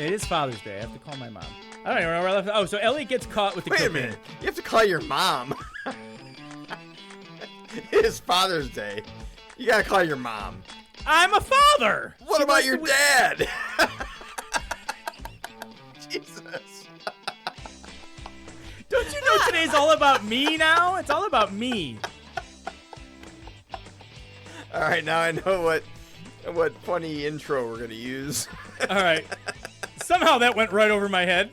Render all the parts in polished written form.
It is Father's Day. I have to call my mom. I don't even know where I left. Oh, so Elliot gets caught with the Wait a cocaine. minute. You have to call your mom. It is Father's Day. You gotta call your mom. I'm a father. What about your dad? Jesus. Don't you know today's all about me now? It's all about me. All right, now I know what funny intro we're gonna use. All right. Somehow that went right over my head.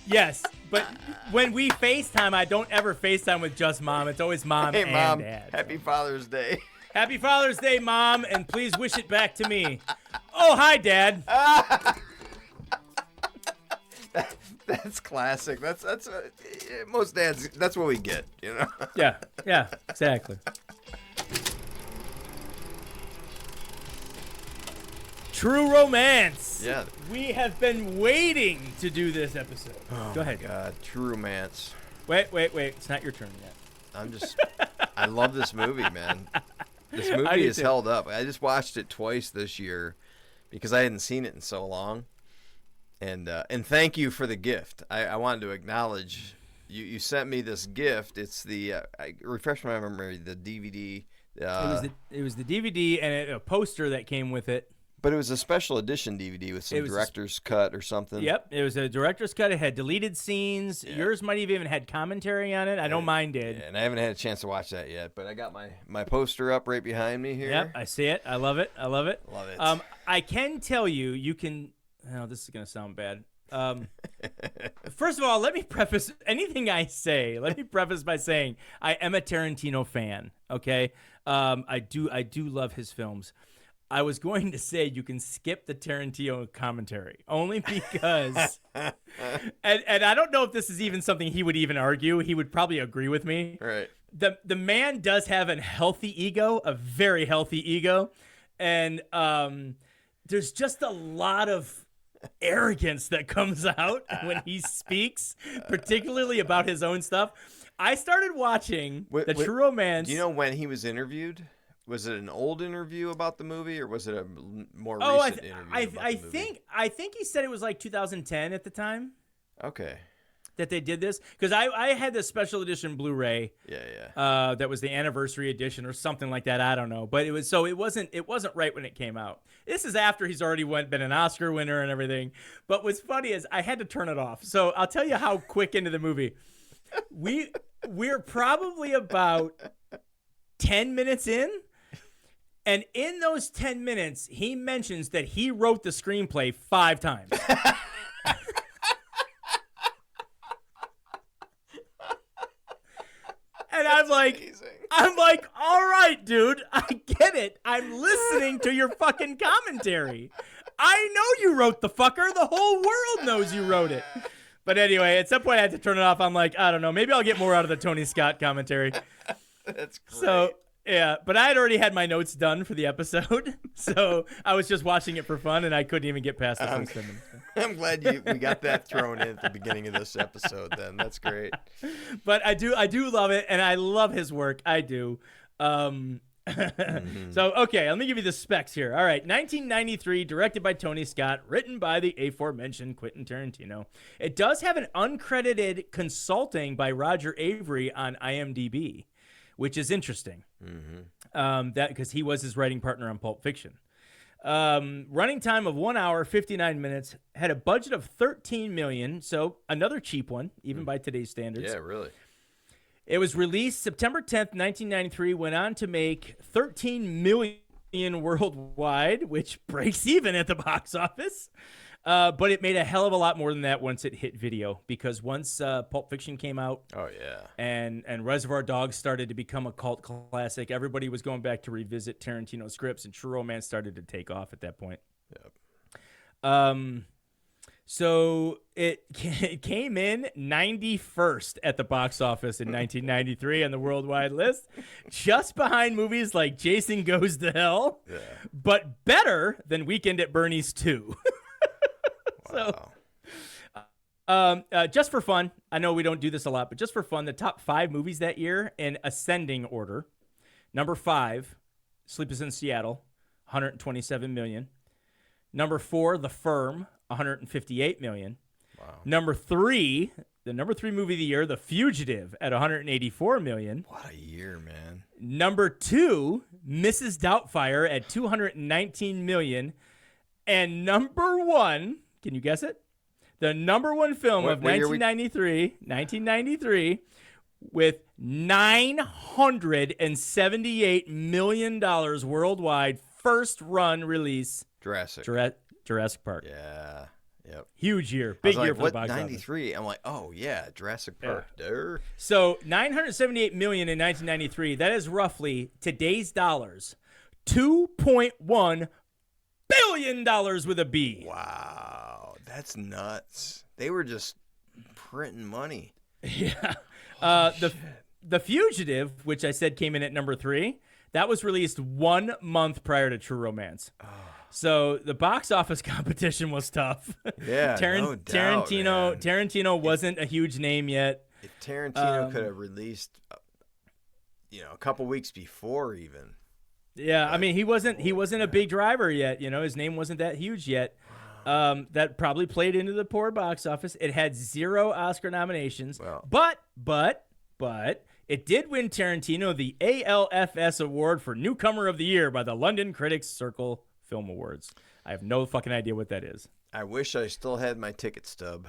Yes, but when we FaceTime, I don't ever FaceTime with just mom. It's always mom Hey, and Mom. dad. Happy Father's Day. Happy Father's Day, Mom, and please wish it back to me. Oh, hi, Dad. That's classic. That's most dads. That's what we get, you know. Yeah, exactly. True Romance. Yeah. We have been waiting to do this episode. Oh, Go ahead. My God, True Romance. Wait. It's not your turn yet. I love this movie, man. This movie is held up. I just watched it twice this year because I hadn't seen it in so long. And thank you for the gift. I wanted to acknowledge you sent me this gift. It's the refresh my memory, the DVD. It was the DVD and a poster that came with it. But it was a special edition DVD with some director's cut or something. Yep, it was a director's cut. It had deleted scenes. Yeah. Yours might have even had commentary on it. I know mine did. Yeah, and I haven't had a chance to watch that yet, but I got my poster up right behind me here. Yep, I see it. I love it. Love it. I can tell you can... Oh, this is going to sound bad. First of all, let me preface anything I say. Let me preface by saying I am a Tarantino fan, okay? I do love his films. I was going to say you can skip the Tarantino commentary only because, and I don't know if this is even something he would even argue. He would probably agree with me. Right. The man does have a healthy ego, a very healthy ego, and there's just a lot of arrogance that comes out when he speaks, particularly about his own stuff. I started watching True Romance. Do you know when he was interviewed? Was it an old interview about the movie, or was it a more recent interview? I think he said it was like 2010 at the time. Okay. That they did this because I had this special edition Blu-ray. Yeah. That was the anniversary edition or something like that. I don't know, but it wasn't right when it came out. This is after he's already been an Oscar winner and everything. But what's funny is I had to turn it off. So I'll tell you how quick into the movie we're probably about 10 minutes in. And in those 10 minutes, he mentions that he wrote the screenplay 5 times. And I'm like, all right, dude, I get it. I'm listening to your fucking commentary. I know you wrote the fucker. The whole world knows you wrote it. But anyway, at some point I had to turn it off. I'm like, I don't know. Maybe I'll get more out of the Tony Scott commentary. That's great. So, yeah, but I had already had my notes done for the episode. So I was just watching it for fun, and I couldn't even get past the first 10 minutes. I'm glad we got that thrown in at the beginning of this episode then. That's great. But I do love it, and I love his work. I do. So, okay, let me give you the specs here. All right, 1993, directed by Tony Scott, written by the aforementioned Quentin Tarantino. It does have an uncredited consulting by Roger Avery on IMDb, which is interesting. That because he was his writing partner on Pulp Fiction. Running time of 1 hour, 59 minutes, had a budget of $13 million, so another cheap one, even by today's standards. Yeah, really. It was released September 10th, 1993, went on to make $13 million worldwide, which breaks even at the box office. But it made a hell of a lot more than that once it hit video, because once Pulp Fiction came out, and Reservoir Dogs started to become a cult classic, everybody was going back to revisit Tarantino scripts, and True Romance started to take off at that point. Yep. So it came in 91st at the box office in 1993 on the worldwide list, just behind movies like Jason Goes to Hell, but better than Weekend at Bernie's 2. Wow. So, just for fun, I know we don't do this a lot, but just for fun, the top 5 movies that year in ascending order. Number 5, Sleepless in Seattle, $127 million. Number 4, The Firm, $158 million. Wow. Number 3, the number 3 movie of the year, The Fugitive, at $184 million. What a year, man. Number 2, Mrs. Doubtfire at $219 million. And number 1, can you guess it? The number 1 film of 1993, with $978 million worldwide, first run release. Jurassic Park. Yeah. Yep. Huge year. Big year for the box 93? I'm like, oh, yeah, Jurassic Park. Yeah. So $978 million in 1993. That is roughly, today's dollars, $2.1 billion with a B. Wow. That's nuts. They were just printing money. Yeah. The Fugitive, which I said came in at number 3, that was released 1 month prior to True Romance. Oh. So the box office competition was tough. Yeah, no doubt, Tarantino wasn't a huge name yet. If Tarantino could have released, a couple weeks before even. Yeah, but, I mean he wasn't a big driver yet. His name wasn't that huge yet. That probably played into the poor box office. It had 0 Oscar nominations, but it did win Tarantino the ALFS Award for Newcomer of the Year by the London Critics Circle Film Awards. I have no fucking idea what that is. I wish I still had my ticket stub.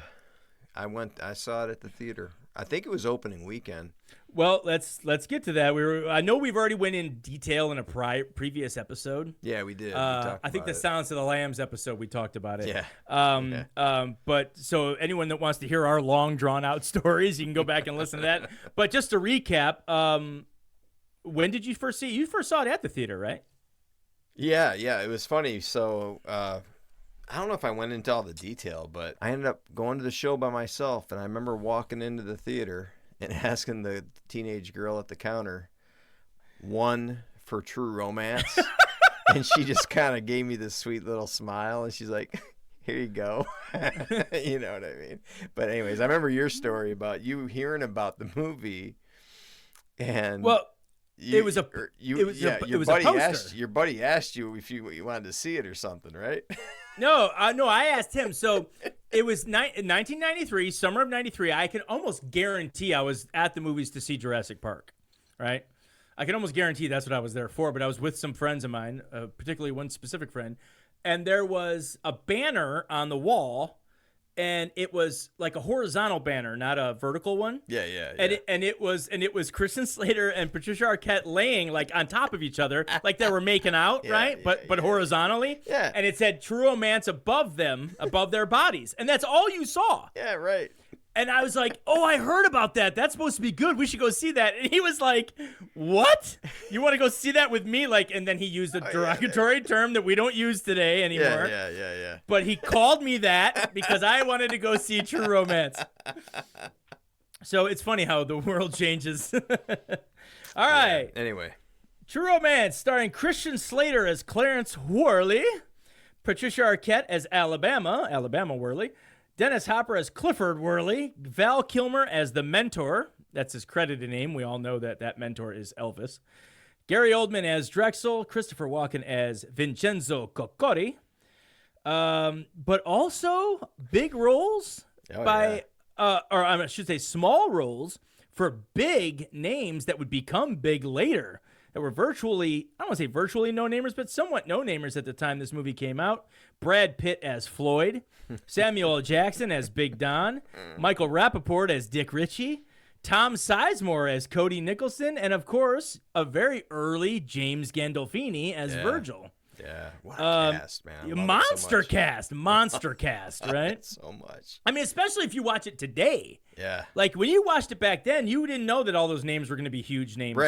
I saw it at the theater. I think it was opening weekend. Well, let's get to that. I know we've already went in detail in a previous episode. Yeah, we did. I think the Silence of the Lambs episode we talked about it. Yeah. But so anyone that wants to hear our long drawn out stories, you can go back and listen to that. But just to recap, when did you first see it? You first saw it at the theater, right? Yeah, it was funny. So I don't know if I went into all the detail, but I ended up going to the show by myself, and I remember walking into the theater and asking the teenage girl at the counter, 1 for True Romance, and she just kind of gave me this sweet little smile, and she's like, here you go. You know what I mean? But anyways, I remember your story about you hearing about the movie, and your buddy asked you if you wanted to see it or something, right? No, I asked him. So it was 1993, summer of 93. I can almost guarantee I was at the movies to see Jurassic Park, right? I can almost guarantee that's what I was there for, but I was with some friends of mine, particularly one specific friend, and there was a banner on the wall, and it was like a horizontal banner, not a vertical one. Yeah. And it was Christian Slater and Patricia Arquette laying like on top of each other, like they were making out, right? But horizontally. Yeah. And it said True Romance above them, above their bodies, and that's all you saw. Yeah, right. And I was like, oh, I heard about that. That's supposed to be good. We should go see that. And he was like, what? You want to go see that with me? Like, and then he used a derogatory term that we don't use today anymore. Yeah. But he called me that because I wanted to go see True Romance. So it's funny how the world changes. All right. Yeah. Anyway. True Romance, starring Christian Slater as Clarence Worley, Patricia Arquette as Alabama Worley, Dennis Hopper as Clifford Worley, Val Kilmer as the mentor. That's his credited name. We all know that mentor is Elvis. Gary Oldman as Drexel, Christopher Walken as Vincenzo Coccori. But also big roles or I should say small roles for big names that would become big later. That were virtually, I don't want to say virtually no-namers, but somewhat no-namers at the time this movie came out. Brad Pitt as Floyd, Samuel L. Jackson as Big Don, Michael Rappaport as Dick Ritchie, Tom Sizemore as Cody Nicholson, and of course, a very early James Gandolfini as Virgil. Yeah, what a cast, man. Monster cast, right? So much. I mean, especially if you watch it today. Yeah. Like, when you watched it back then, you didn't know that all those names were going to be huge names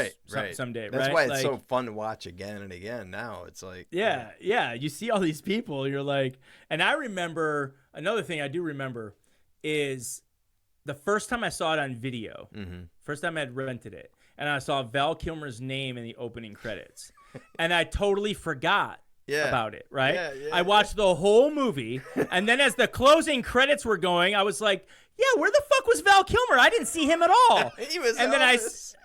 someday, right? That's why it's so fun to watch again and again now. It's like... Yeah. You see all these people, you're like... And I remember, another thing I do remember is the first time I saw it on video, first time I'd rented it, and I saw Val Kilmer's name in the opening credits. And I totally forgot about it, right? I watched the whole movie, and then as the closing credits were going, I was like, yeah, where the fuck was Val Kilmer? I didn't see him at all. He was and then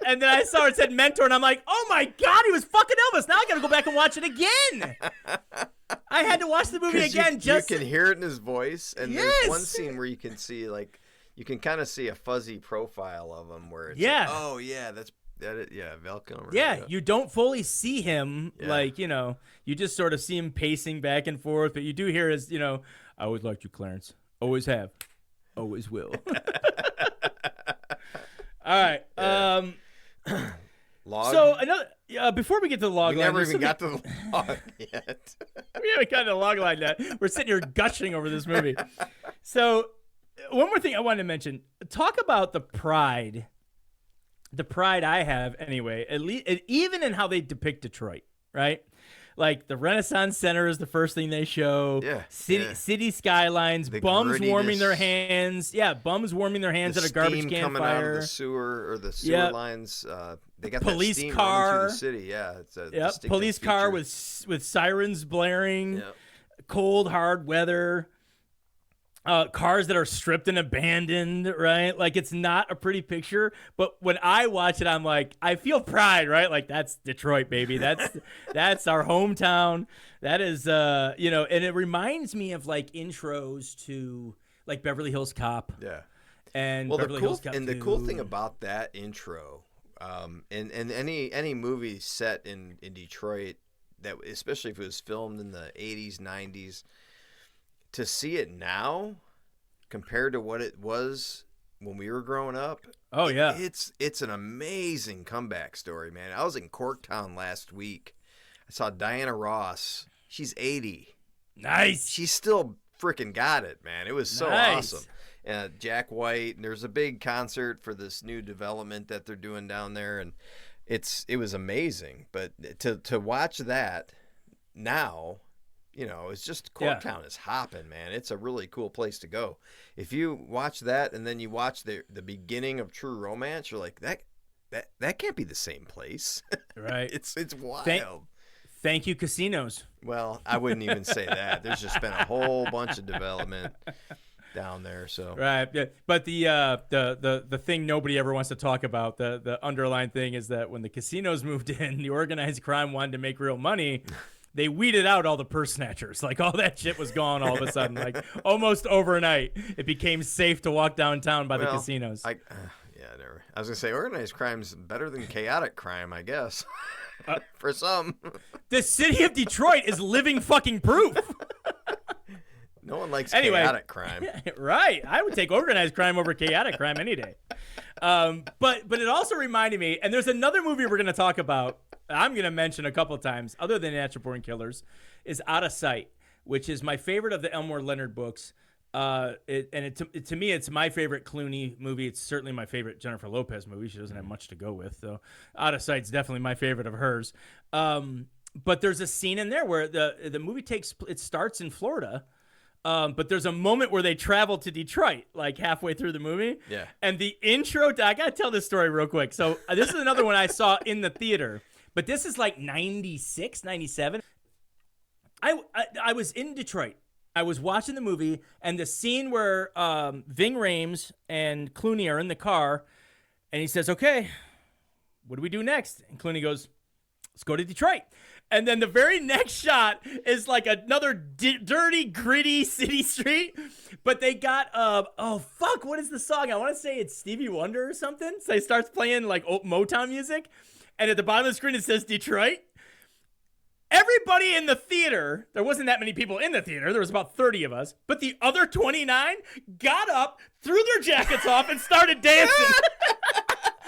And then I saw it said Mentor, and I'm like, oh my God, he was fucking Elvis. Now I got to go back and watch it again. I had to watch the movie again. You can hear it in his voice, and Yes. there's one scene where you can see, like, you can kind of see a fuzzy profile of him where it's like, oh, yeah, Val Kilmer. Yeah, you don't fully see him, Yeah. like, you know, you just sort of see him pacing back and forth, but you do hear his, you know, I always liked you, Clarence. Always have. Always will. All right. Log? So another before we get to the log We line, never even got to the log yet. we haven't gotten to the log line yet. We're sitting here gushing over this movie. So one more thing I wanted to mention. Talk about the pride I have anyway, at least even in how they depict Detroit, right? Like the Renaissance Center is the first thing they show. Yeah. City skylines, The bums warming their grittiness. hands. Yeah, bums warming their hands The at a garbage steam can coming fire. out of the sewer or the sewer Yep. lines. They got Police that steam car. running through the city. Yeah, it's a Yep, distinctive police car feature. with sirens blaring. Yep. Cold, hard weather. Cars that are stripped and abandoned, right? Like, it's not a pretty picture, but when I watch it, I'm like, I feel pride, right? Like, that's Detroit, baby. That's our hometown. That is, you know, and it reminds me of like intros to like Beverly Hills Cop. Yeah. And Well, Beverly Hills Cop the 2. cool thing about that intro, and any movie set in Detroit, that especially if it was filmed in the 80s, 90s, to see it now compared to what it was when we were growing up. Oh yeah. It's an amazing comeback story, man. I was in Corktown last week. I saw Diana Ross. She's 80. Nice. She's still freaking got it, man. It was so Nice. awesome. Jack White, and there's a big concert for this new development that they're doing down there, and it was amazing. But to watch that now, you know, it's just Corktown is hopping, man. It's a really cool place to go. If you watch that and then you watch the beginning of True Romance, you're like, that can't be the same place. Right. It's wild. Thank you, casinos. Well, I wouldn't even say that. There's just been a whole bunch of development down there. So Right. Yeah. But the thing nobody ever wants to talk about, the underlying thing is that when the casinos moved in, the organized crime wanted to make real money. They weeded out all the purse snatchers. Like, all that shit was gone all of a sudden. Like, almost overnight, it became safe to walk downtown by the casinos. Yeah, never. I was going to say organized crime's better than chaotic crime, I guess. For some. The city of Detroit is living fucking proof. No one likes Anyway. chaotic crime. Right. I would take organized crime over chaotic crime any day. But it also reminded me, and there's another movie we're going to talk about, I'm going to mention a couple times, other than Natural Born Killers, is Out of Sight, which is my favorite of the Elmore Leonard books. To me, it's my favorite Clooney movie. It's certainly my favorite Jennifer Lopez movie. She doesn't have much to go with, though. Out of Sight's definitely my favorite of hers. But there's a scene in there where the movie starts in Florida. But there's a moment where they travel to Detroit, like halfway through the movie. Yeah. And the intro, I got to tell this story real quick. So this is another one I saw in the theater, but this is like 96, 97. I was in Detroit. I was watching the movie, and the scene where Ving Rhames and Clooney are in the car, and he says, okay, what do we do next? And Clooney goes, let's go to Detroit. And then the very next shot is like another dirty, gritty city street. But they got, what is the song? I want to say it's Stevie Wonder or something. So he starts playing like Motown music. And at the bottom of the screen, it says Detroit. Everybody in the theater, there wasn't that many people in the theater. There was about 30 of us. But the other 29 got up, threw their jackets off, and started dancing.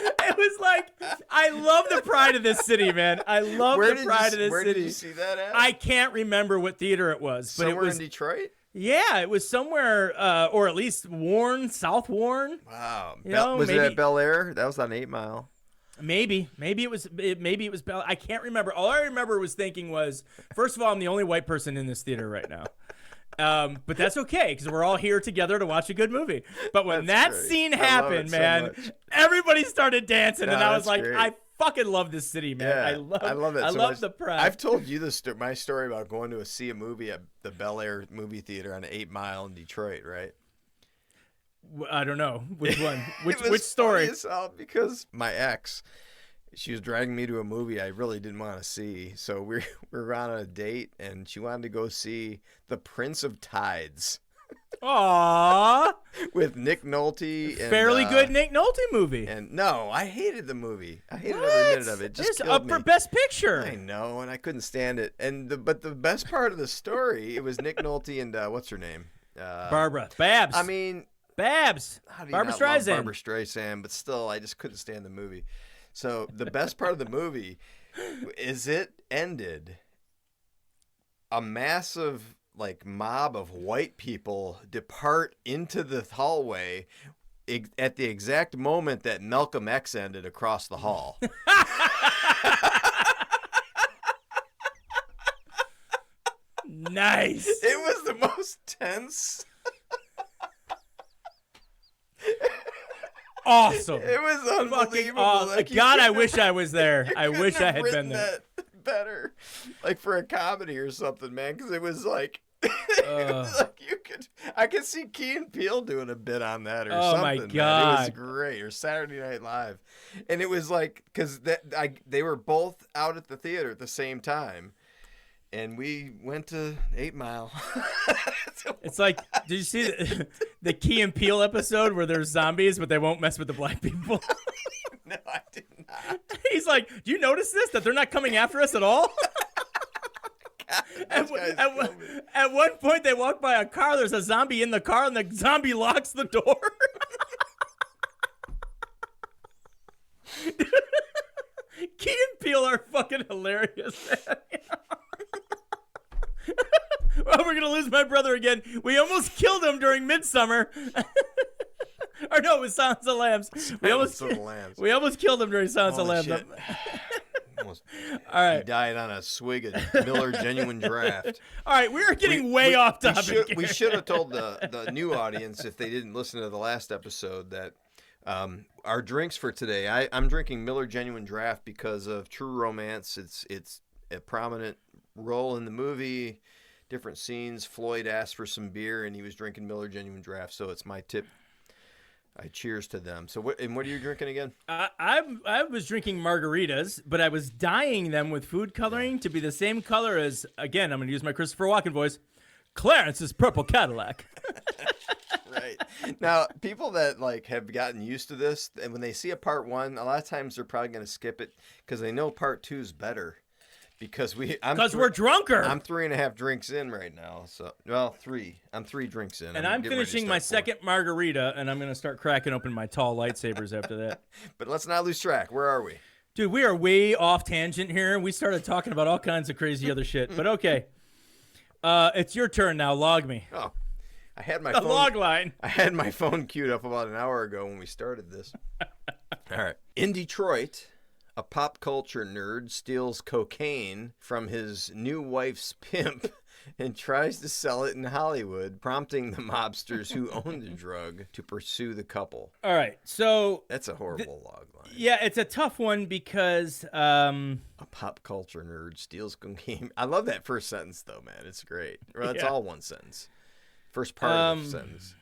It was like, I love the pride of this city, man. I love the pride of this city. Where did you see that at? I can't remember what theater it was, but Somewhere it was in Detroit? Yeah, it was somewhere, or at least Warren, South Warren. Wow. Was it at Bel Air? That was on 8 Mile. Maybe it was Bel. I can't remember. All I remember was thinking was, first of all, I'm the only white person in this theater right now. But that's okay, because we're all here together to watch a good movie. But when that scene happened, man, everybody started dancing, and I was like, great. I fucking love this city, man. Yeah, I love it. I love the pride. I've told you my story about going to see a movie at the Bel Air movie theater on 8 Mile in Detroit, right? I don't know which one. Which story? story? Because my ex, she was dragging me to a movie I really didn't want to see. So we were on a date, and she wanted to go see The Prince of Tides. Aww. With Nick Nolte. And, fairly good Nick Nolte movie. And no, I hated the movie. I hated every minute of it. Just up for Best Picture. I know, and I couldn't stand it. But the best part of the story, it was Nick Nolte and what's her name? Barbara. Babs. I mean, Babs. how do you Barbara not love Streisand. Barbara Streisand, but still, I just couldn't stand the movie. So the best part of the movie is it ended. A massive mob of white people depart into the hallway at the exact moment that Malcolm X ended across the hall. Nice. It was the most tense. Awesome. It was unbelievable. God, I wish I was there. I wish I had been there. That better, for a comedy or something, man. Because it was like, I could see Key and Peele doing a bit on that or something. Oh my God, man. It was great. Or Saturday Night Live, and it was because they were both out at the theater at the same time. And we went to 8 Mile. It's like, did you see the Key and Peele episode where there's zombies, but they won't mess with the black people? No, I did not. He's like, do you notice this? That they're not coming after us at all? God, at one point, they walk by a car. There's a zombie in the car, and the zombie locks the door. Key and Peele are fucking hilarious, man. Well, we're gonna lose my brother again. We almost killed him during Midsummer. Or no, it was Silence of the Lambs. We almost killed him during Silence of the Lambs. All right. He died on a swig of Miller Genuine Draft. All right, we are getting way off topic. We should have told the new audience, if they didn't listen to the last episode, that our drinks for today, I'm drinking Miller Genuine Draft because of True Romance. It's a prominent role in the movie. Different scenes. Floyd asked for some beer, and he was drinking Miller Genuine Draft, so it's my tip. I cheers to them. So, what are you drinking again? I was drinking margaritas, but I was dyeing them with food coloring to be the same color as, again, I'm going to use my Christopher Walken voice, Clarence's Purple Cadillac. Right. Now, people that have gotten used to this, and when they see a part 1, a lot of times they're probably going to skip it because they know part 2 is better. Because we're drunker. I'm 3.5 drinks in right now. So, well, 3. I'm 3 drinks in. And I'm finishing my second margarita, and I'm going to start cracking open my tall lightsabers after that. But let's not lose track. Where are we? Dude, we are way off tangent here. We started talking about all kinds of crazy other shit. But okay. It's your turn now. Log me. Oh, I had my phone. Log line. I had my phone queued up about an hour ago when we started this. All right. In Detroit, a pop culture nerd steals cocaine from his new wife's pimp and tries to sell it in Hollywood, prompting the mobsters who own the drug to pursue the couple. All right, so that's a horrible logline. Yeah, it's a tough one because a pop culture nerd steals cocaine. I love that first sentence, though, man. It's great. Well, it's all one sentence. First part of the sentence.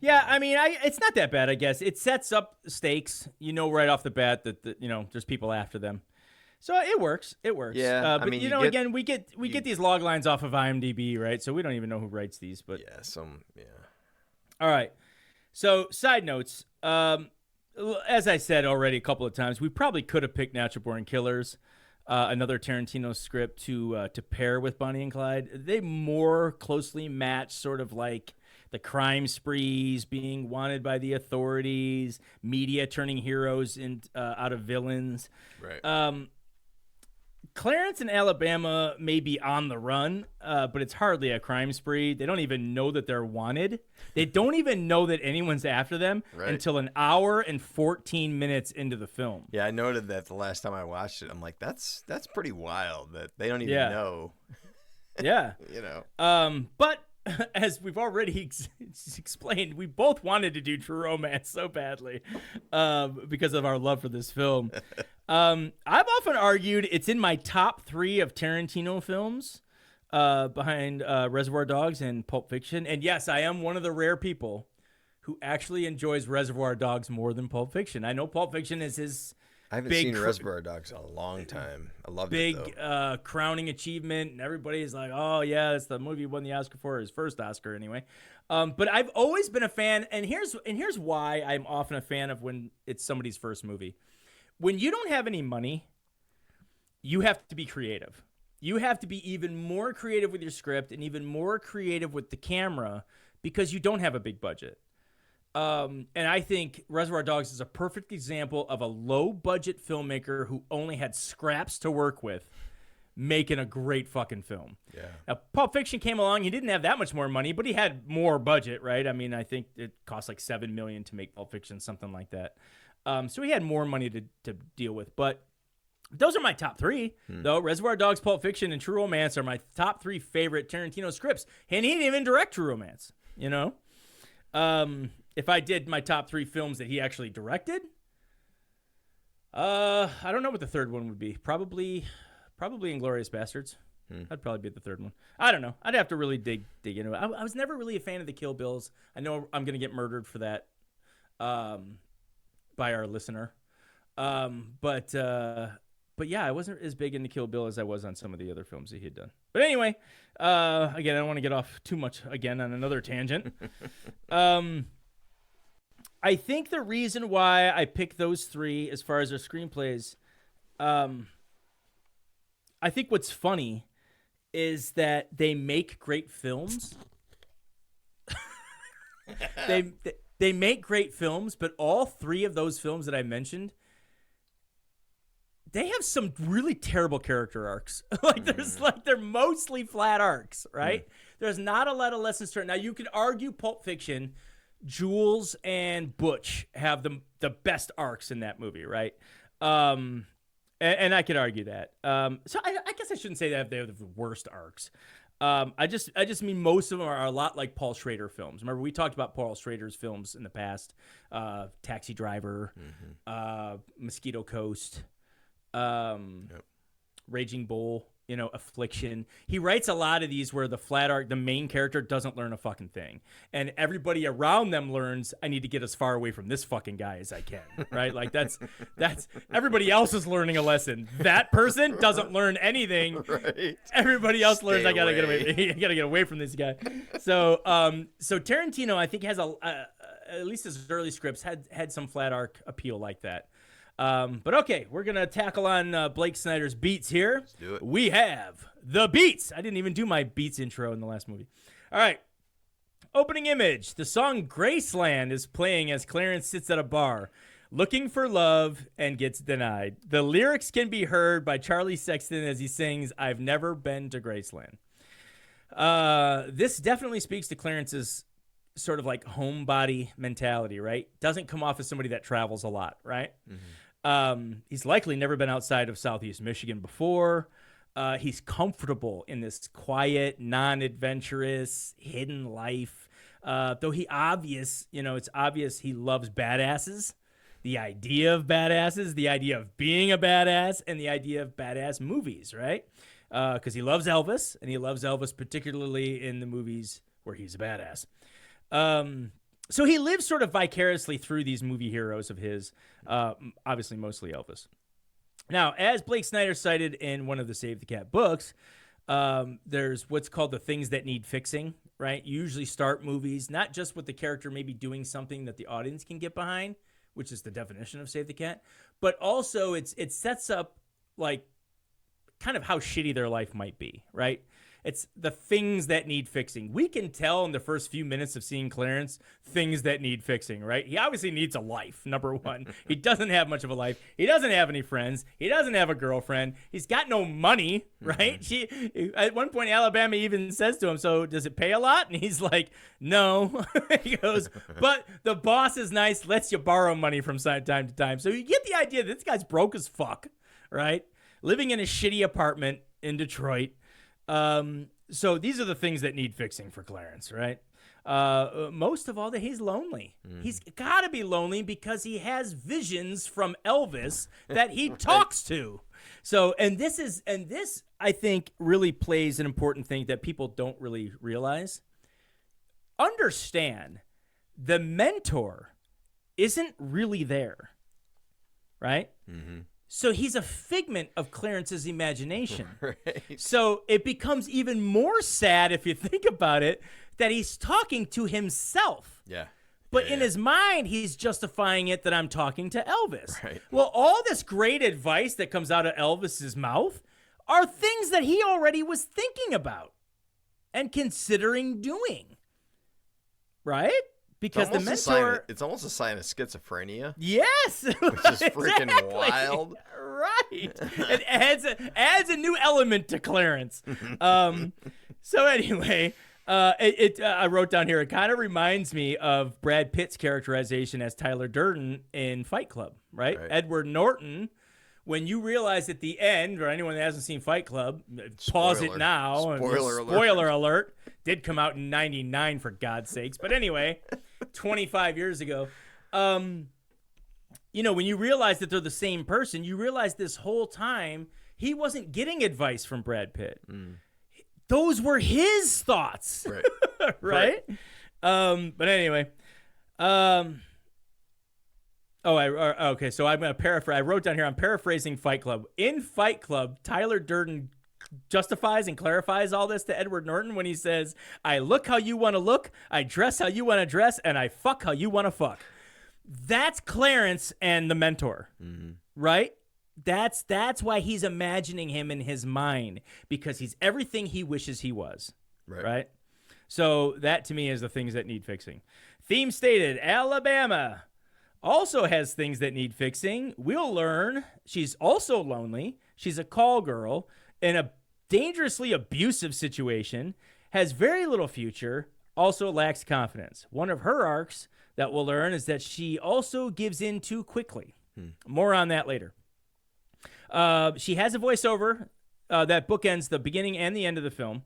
Yeah, I mean, it's not that bad, I guess. It sets up stakes. You know right off the bat that there's people after them. So it works. It works. Yeah, but again, we get these log lines off of IMDb, right? So we don't even know who writes these. But yeah. All right. So side notes. As I said already a couple of times, we probably could have picked Natural Born Killers, another Tarantino script to pair with Bonnie and Clyde. They more closely match sort of like the crime sprees, being wanted by the authorities, media turning heroes out of villains. Right. Clarence in Alabama may be on the run, but it's hardly a crime spree. They don't even know that they're wanted. They don't even know that anyone's after them until an hour and 14 minutes into the film. Yeah, I noted that the last time I watched it. I'm like, that's pretty wild that they don't even know. Yeah. But as we've already explained, we both wanted to do True Romance so badly because of our love for this film. I've often argued it's in my top 3 of Tarantino films. behind Reservoir Dogs and Pulp Fiction. And yes, I am one of the rare people who actually enjoys Reservoir Dogs more than Pulp Fiction. I know Pulp Fiction is his I haven't seen Reservoir Dogs in a long time. I loved it, though. Big crowning achievement, and everybody's like, oh, yeah, it's the movie he won the Oscar for, his first Oscar anyway. But I've always been a fan, and here's why I'm often a fan of when it's somebody's first movie. When you don't have any money, you have to be creative. You have to be even more creative with your script and even more creative with the camera because you don't have a big budget. And I think Reservoir Dogs is a perfect example of a low-budget filmmaker who only had scraps to work with making a great fucking film. Yeah. Now, Pulp Fiction came along. He didn't have that much more money, but he had more budget, right? I mean, I think it cost like $7 million to make Pulp Fiction, something like that. So he had more money to deal with. But those are my top three, though. Reservoir Dogs, Pulp Fiction, and True Romance are my top three favorite Tarantino scripts. And he didn't even direct True Romance, you know? If I did my top three films that he actually directed, I don't know what the third one would be. Probably Inglourious Bastards. That'd probably be the third one. I don't know. I'd have to really dig into it. I was never really a fan of the Kill Bills. I know I'm going to get murdered for that by our listener. But yeah, I wasn't as big into Kill Bill as I was on some of the other films that he had done. But anyway, again, I don't want to get off too much again on another tangent. I think the reason why I picked those three as far as their screenplays, I think what's funny is that they make great films. They make great films, but all three of those films that I mentioned, they have some really terrible character arcs. They're mostly flat arcs, right? There's not a lot of lessons to it. Now you could argue Pulp Fiction, Jules and Butch have the best arcs in that movie, right? And I could argue that. So I guess I shouldn't say that they have the worst arcs. I just mean most of them are a lot like Paul Schrader films. Remember, we talked about Paul Schrader's films in the past. Taxi Driver, Mosquito Coast, Raging Bull, Affliction. He writes a lot of these where the flat arc, the main character doesn't learn a fucking thing. And everybody around them learns, I need to get as far away from this fucking guy as I can, right? Like that's everybody else is learning a lesson. That person doesn't learn anything. Right. Everybody else learns, I gotta get away. I gotta get away from this guy. So Tarantino, I think, has at least his early scripts had some flat arc appeal like that. But okay, we're going to tackle on Blake Snyder's beats here. Let's do it. We have the beats. I didn't even do my beats intro in the last movie. All right. Opening image. The song Graceland is playing as Clarence sits at a bar, looking for love and gets denied. The lyrics can be heard by Charlie Sexton as he sings, I've never been to Graceland. This definitely speaks to Clarence's sort of like homebody mentality, right? Doesn't come off as somebody that travels a lot, right? He's likely never been outside of Southeast Michigan before. He's comfortable in this quiet, non-adventurous, hidden life. Though it's obvious he loves badasses, the idea of badasses, the idea of being a badass, and the idea of badass movies, right? Because he loves Elvis, and he loves Elvis particularly in the movies where he's a badass. So he lives sort of vicariously through these movie heroes of his, obviously mostly Elvis. Now, as Blake Snyder cited in one of the Save the Cat books, there's what's called the things that need fixing, right? You usually start movies not just with the character maybe doing something that the audience can get behind, which is the definition of Save the Cat, but also it sets up like kind of how shitty their life might be, right? It's the things that need fixing. We can tell in the first few minutes of seeing Clarence things that need fixing, right? He obviously needs a life, number one. He doesn't have much of a life. He doesn't have any friends. He doesn't have a girlfriend. He's got no money, right? At one point, Alabama even says to him, so does it pay a lot? And he's like, no. He goes, but the boss is nice, lets you borrow money from time to time. So you get the idea that this guy's broke as fuck, right? Living in a shitty apartment in Detroit. So these are the things that need fixing for Clarence, right? Most of all, that he's lonely. He's got to be lonely because he has visions from Elvis that he talks to. So, and this I think really plays an important thing that people don't really realize. Understand, the mentor isn't really there, right? Mm-hmm. So he's a figment of Clarence's imagination. Right. So it becomes even more sad if you think about it that he's talking to himself. Yeah. But in his mind, he's justifying it that I'm talking to Elvis. Right. Well, all this great advice that comes out of Elvis's mouth are things that he already was thinking about and considering doing. Right? Because the mentor... It's almost a sign of schizophrenia. Yes! Which is freaking wild. Right. It adds a new element to Clarence. So anyway... I wrote down here, it kind of reminds me of Brad Pitt's characterization as Tyler Durden in Fight Club, right? Edward Norton, when you realize at the end, or anyone that hasn't seen Fight Club, pause it now. Spoiler alert. Did come out in 99, for God's sakes. But anyway, 25 years ago. When you realize that they're the same person, you realize this whole time he wasn't getting advice from Brad Pitt. Those were his thoughts, right? But anyway, okay. So I'm going to paraphrase. I wrote down here, I'm paraphrasing Fight Club. In Fight Club, Tyler Durden justifies and clarifies all this to Edward Norton when he says, I look how you want to look, I dress how you want to dress, and I fuck how you want to fuck. That's Clarence and the mentor, right? That's why he's imagining him in his mind, because he's everything he wishes he was. Right? So that to me is the things that need fixing. Theme stated, Alabama also has things that need fixing. We'll learn she's also lonely. She's a call girl in a dangerously abusive situation, has very little future, also lacks confidence. One of her arcs that we'll learn is that she also gives in too quickly. More on that later. She has a voiceover that bookends the beginning and the end of the film.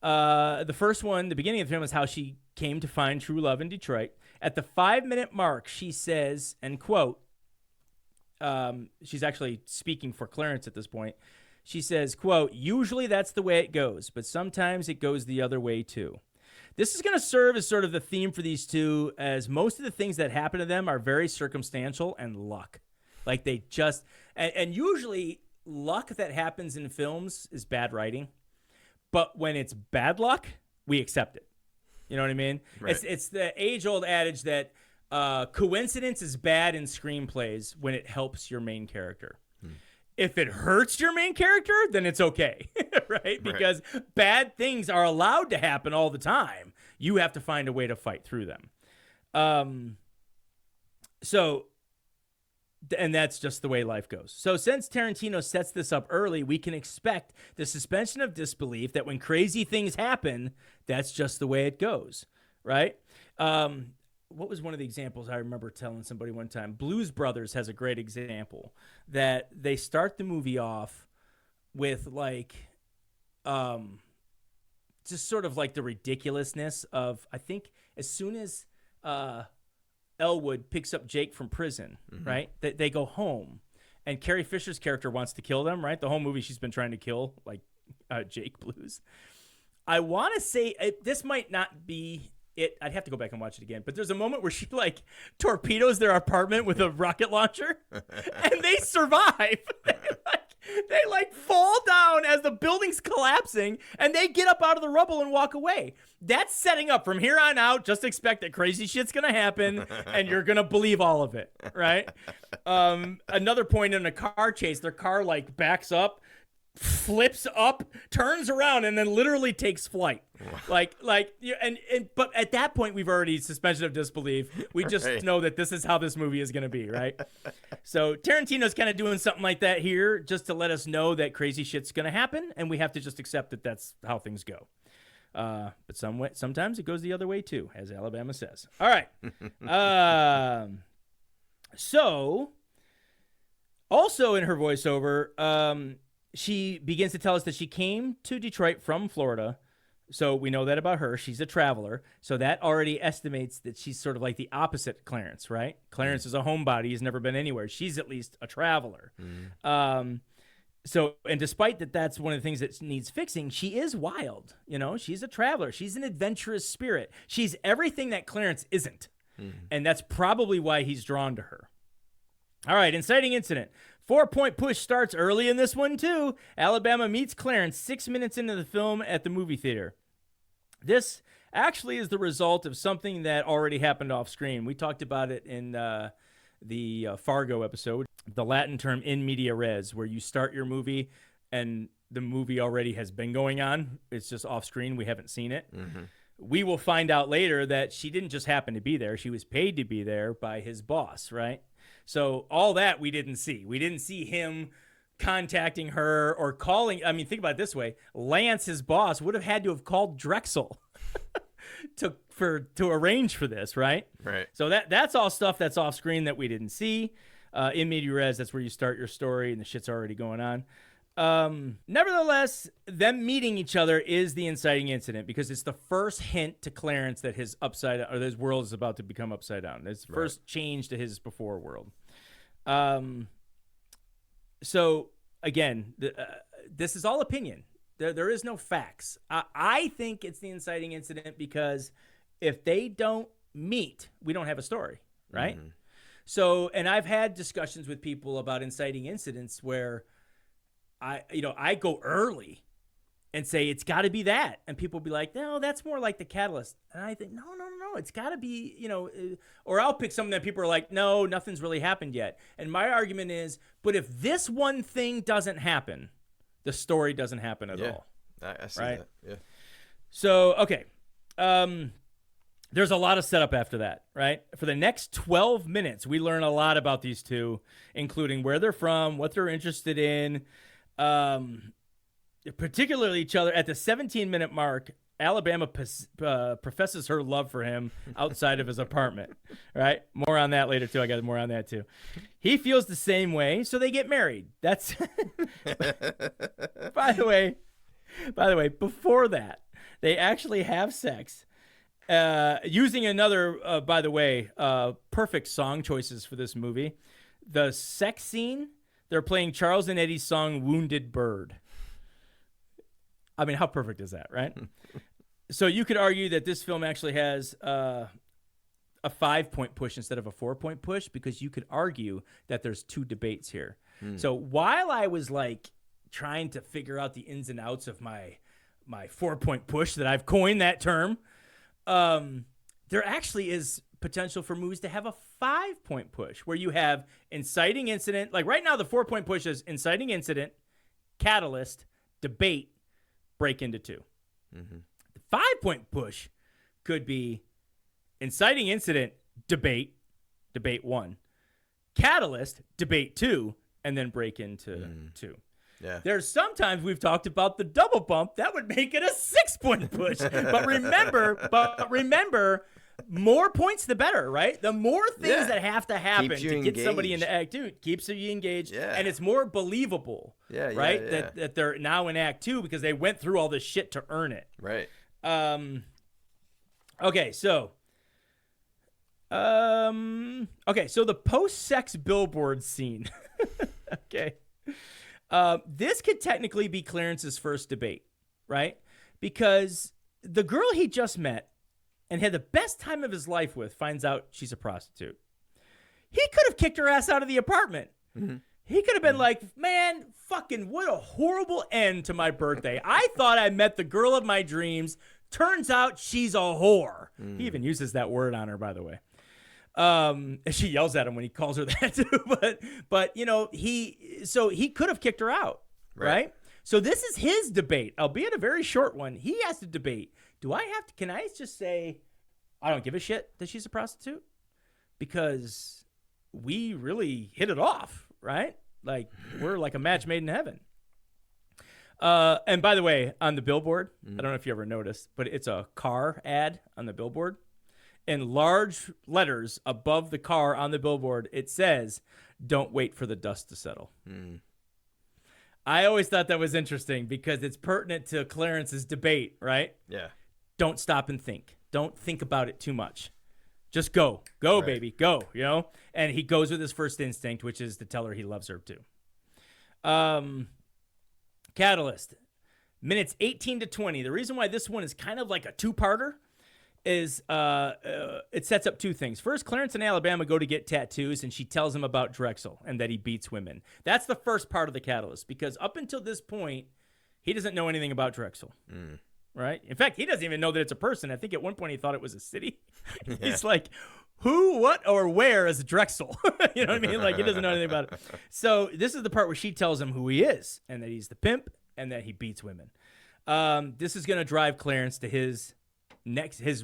The first one, the beginning of the film, is how she came to find true love in Detroit. At the 5-minute mark, she says, and quote, she's actually speaking for Clarence at this point. She says, quote, usually that's the way it goes, but sometimes it goes the other way too. This is going to serve as sort of the theme for these two, as most of the things that happen to them are very circumstantial and luck. Like they just, and usually luck that happens in films is bad writing, but when it's bad luck, we accept it. You know what I mean? Right. It's the age-old adage that coincidence is bad in screenplays when it helps your main character. If it hurts your main character, then it's okay, right? Because bad things are allowed to happen all the time. You have to find a way to fight through them. And that's just the way life goes. So since Tarantino sets this up early, we can expect the suspension of disbelief that when crazy things happen, that's just the way it goes, right? What was one of the examples I remember telling somebody one time? Blues Brothers has a great example that they start the movie off with just sort of like the ridiculousness of, I think as soon as Elwood picks up Jake from prison, right? They go home, and Carrie Fisher's character wants to kill them, right? The whole movie she's been trying to kill, Jake Blues. I want to say, this might not be it. I'd have to go back and watch it again. But there's a moment where she, torpedoes their apartment with a rocket launcher, and they survive. They fall down as the building's collapsing, and they get up out of the rubble and walk away. That's setting up from here on out. Just expect that crazy shit's going to happen, and you're going to believe all of it, right? Another point in a car chase, their car, backs up, flips up, turns around, and then literally takes flight. But at that point, we've already suspension of disbelief. We just know that this is how this movie is going to be, right? So Tarantino's kind of doing something like that here, just to let us know that crazy shit's going to happen, and we have to just accept that that's how things go. But sometimes it goes the other way too, as Alabama says. All right. So, also in her voiceover, she begins to tell us that she came to Detroit from Florida. So we know that about her. She's a traveler. So that already estimates that she's sort of like the opposite Clarence, right? Clarence is a homebody. He's never been anywhere. She's at least a traveler. So, and despite that's one of the things that needs fixing, she is wild. You know, she's a traveler. She's an adventurous spirit. She's everything that Clarence isn't. And that's probably why he's drawn to her. All right, inciting incident. 4-point push starts early in this one, too. Alabama meets Clarence 6 minutes into the film at the movie theater. This actually is the result of something that already happened off screen. We talked about it in the Fargo episode, the Latin term in media res, where you start your movie and the movie already has been going on. It's just off screen. We haven't seen it. We will find out later that she didn't just happen to be there. She was paid to be there by his boss, right? So all that we didn't see. We didn't see him contacting her or calling. I mean, think about it this way. Lance, his boss, would have had to have called Drexel to arrange for this, right? Right. So that's all stuff that's off screen that we didn't see. In media res, that's where you start your story and the shit's already going on. Nevertheless, them meeting each other is the inciting incident because it's the first hint to Clarence that his his world is about to become upside down. It's the first change to his before world. So again, this is all opinion. There is no facts. I think it's the inciting incident because if they don't meet, we don't have a story, right? So, and I've had discussions with people about inciting incidents where I go early and say it's got to be that, and people will be like, no, that's more like the catalyst, and I think no, it's got to be, or I'll pick something that people are like, no, nothing's really happened yet, and my argument is, but if this one thing doesn't happen, the story doesn't happen at all. I see right? that. Yeah. So okay, there's a lot of setup after that, right? For the next 12 minutes, we learn a lot about these two, including where they're from, what they're interested in. Particularly each other. At the 17-minute mark, Alabama professes her love for him outside of his apartment, right? More on that later, too. I got more on that, too. He feels the same way, so they get married. That's by the way, before that, they actually have sex. Using another, by the way, perfect song choices for this movie. The sex scene, they're playing Charles and Eddie's song Wounded Bird. I mean, how perfect is that, right? So you could argue that this film actually has a 5-point push instead of a 4-point push because you could argue that there's two debates here. So while I was like trying to figure out the ins and outs of my 4-point push that I've coined that term, there actually is potential for movies to have a 5-point push where you have inciting incident. Like right now, the 4-point push is inciting incident, catalyst, debate, break into 2. The 5-point push could be inciting incident, debate 1, catalyst, debate 2, and then break into 2. Yeah. There's sometimes we've talked about the double bump that would make it a 6-point push. But remember, more points the better, right? The more things that have to happen to get somebody into Act 2 keeps you engaged, and it's more believable, right? That they're now in Act 2 because they went through all this shit to earn it. Right. Okay, so the post-sex billboard scene. Okay. This could technically be Clarence's first debate, right? Because the girl he just met and had the best time of his life with finds out she's a prostitute. He could have kicked her ass out of the apartment. He could have been like, man, fucking what a horrible end to my birthday. I thought I met the girl of my dreams. Turns out she's a whore. He even uses that word on her, by the way. She yells at him when he calls her that too, but he could have kicked her out, right? So this is his debate, albeit a very short one. He has to debate. Can I just say, I don't give a shit that she's a prostitute? Because we really hit it off, right? Like we're like a match made in heaven. And by the way, on the billboard, I don't know if you ever noticed, but it's a car ad on the billboard. In large letters above the car on the billboard, it says, "Don't wait for the dust to settle." I always thought that was interesting because it's pertinent to Clarence's debate, right? Yeah. Don't stop and think. Don't think about it too much. Just go. Go, baby. Go, And he goes with his first instinct, which is to tell her he loves her too. Catalyst, minutes 18 to 20. The reason why this one is kind of like a two-parter is it sets up two things. First, Clarence in Alabama go to get tattoos, and she tells him about Drexel and that he beats women. That's the first part of the catalyst, because up until this point, he doesn't know anything about Drexel. Right? In fact, he doesn't even know that it's a person. I think at one point he thought it was a city. Yeah. He's like, who, what, or where is Drexel? You know what I mean? Like, he doesn't know anything about it. So this is the part where she tells him who he is and that he's the pimp and that he beats women. This is going to drive Clarence to his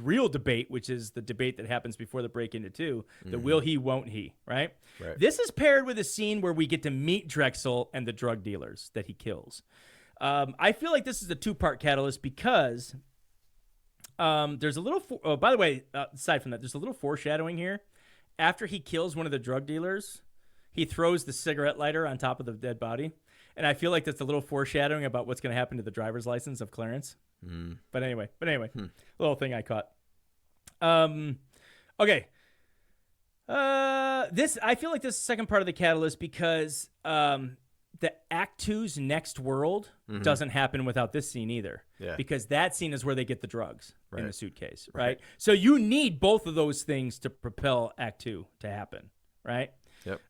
real debate, which is the debate that happens before the break into two, the will he, won't he, right? This is paired with a scene where we get to meet Drexel and the drug dealers that he kills. I feel like this is a two-part catalyst because there's a little, by the way, aside from that, there's a little foreshadowing here. After he kills one of the drug dealers, he throws the cigarette lighter on top of the dead body. And I feel like that's a little foreshadowing about what's going to happen to the driver's license of Clarence. But anyway, little thing I caught. Okay. I feel like this is the second part of the catalyst because the Act 2's next world doesn't happen without this scene either. Yeah. Because that scene is where they get the drugs in the suitcase, right? So you need both of those things to propel Act 2 to happen, right? Yep.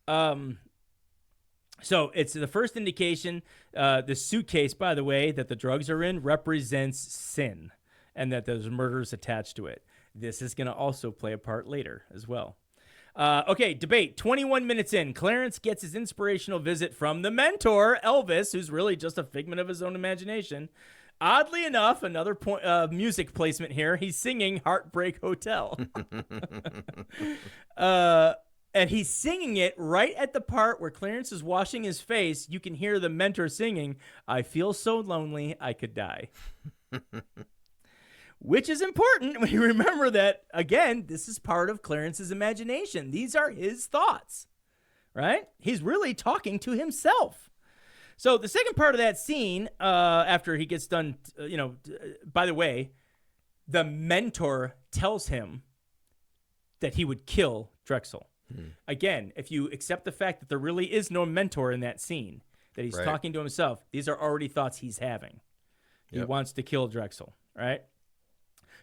So it's the first indication. The suitcase, by the way, that the drugs are in represents sin and that there's murders attached to it. This is going to also play a part later as well. Okay, debate. 21 minutes in, Clarence gets his inspirational visit from the mentor, Elvis, who's really just a figment of his own imagination. Oddly enough, another music placement here. He's singing Heartbreak Hotel. And he's singing it right at the part where Clarence is washing his face. You can hear the mentor singing, I feel so lonely I could die. Which is important when you remember that, again, this is part of Clarence's imagination. These are his thoughts, right? He's really talking to himself. So the second part of that scene, after he gets done, by the way, the mentor tells him that he would kill Drexel. Again, if you accept the fact that there really is no mentor in that scene, that he's talking to himself, these are already thoughts he's having. He wants to kill Drexel, right?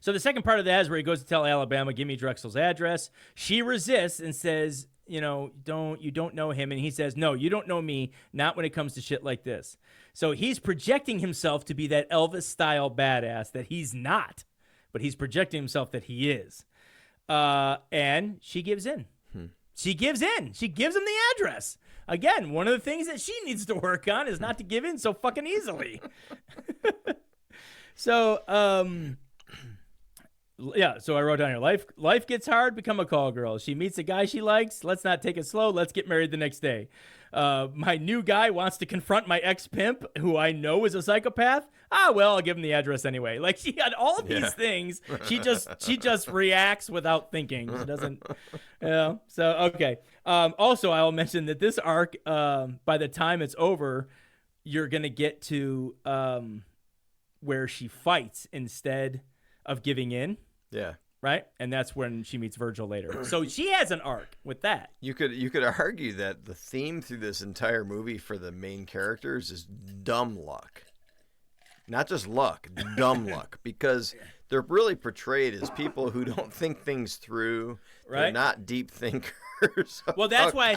So the second part of that is where he goes to tell Alabama, give me Drexel's address. She resists and says, you don't know him. And he says, no, you don't know me, not when it comes to shit like this. So he's projecting himself to be that Elvis-style badass that he's not, but he's projecting himself that he is. And she gives in. She gives in. She gives him the address. Again, one of the things that she needs to work on is not to give in so fucking easily. So I wrote down here, life gets hard, become a call girl. She meets a guy she likes. Let's not take it slow. Let's get married the next day. My new guy wants to confront my ex-pimp, who I know is a psychopath. I'll give him the address anyway. Like, she had all of these things. She just reacts without thinking. She doesn't, So, okay. Also, I'll mention that this arc, by the time it's over, you're going to get to where she fights instead of giving in. Yeah. Right? And that's when she meets Virgil later. So she has an arc with that. You could argue that the theme through this entire movie for the main characters is dumb luck. Not just luck, dumb luck. Because they're really portrayed as people who don't think things through. Right? They're not deep thinkers. Well, that's why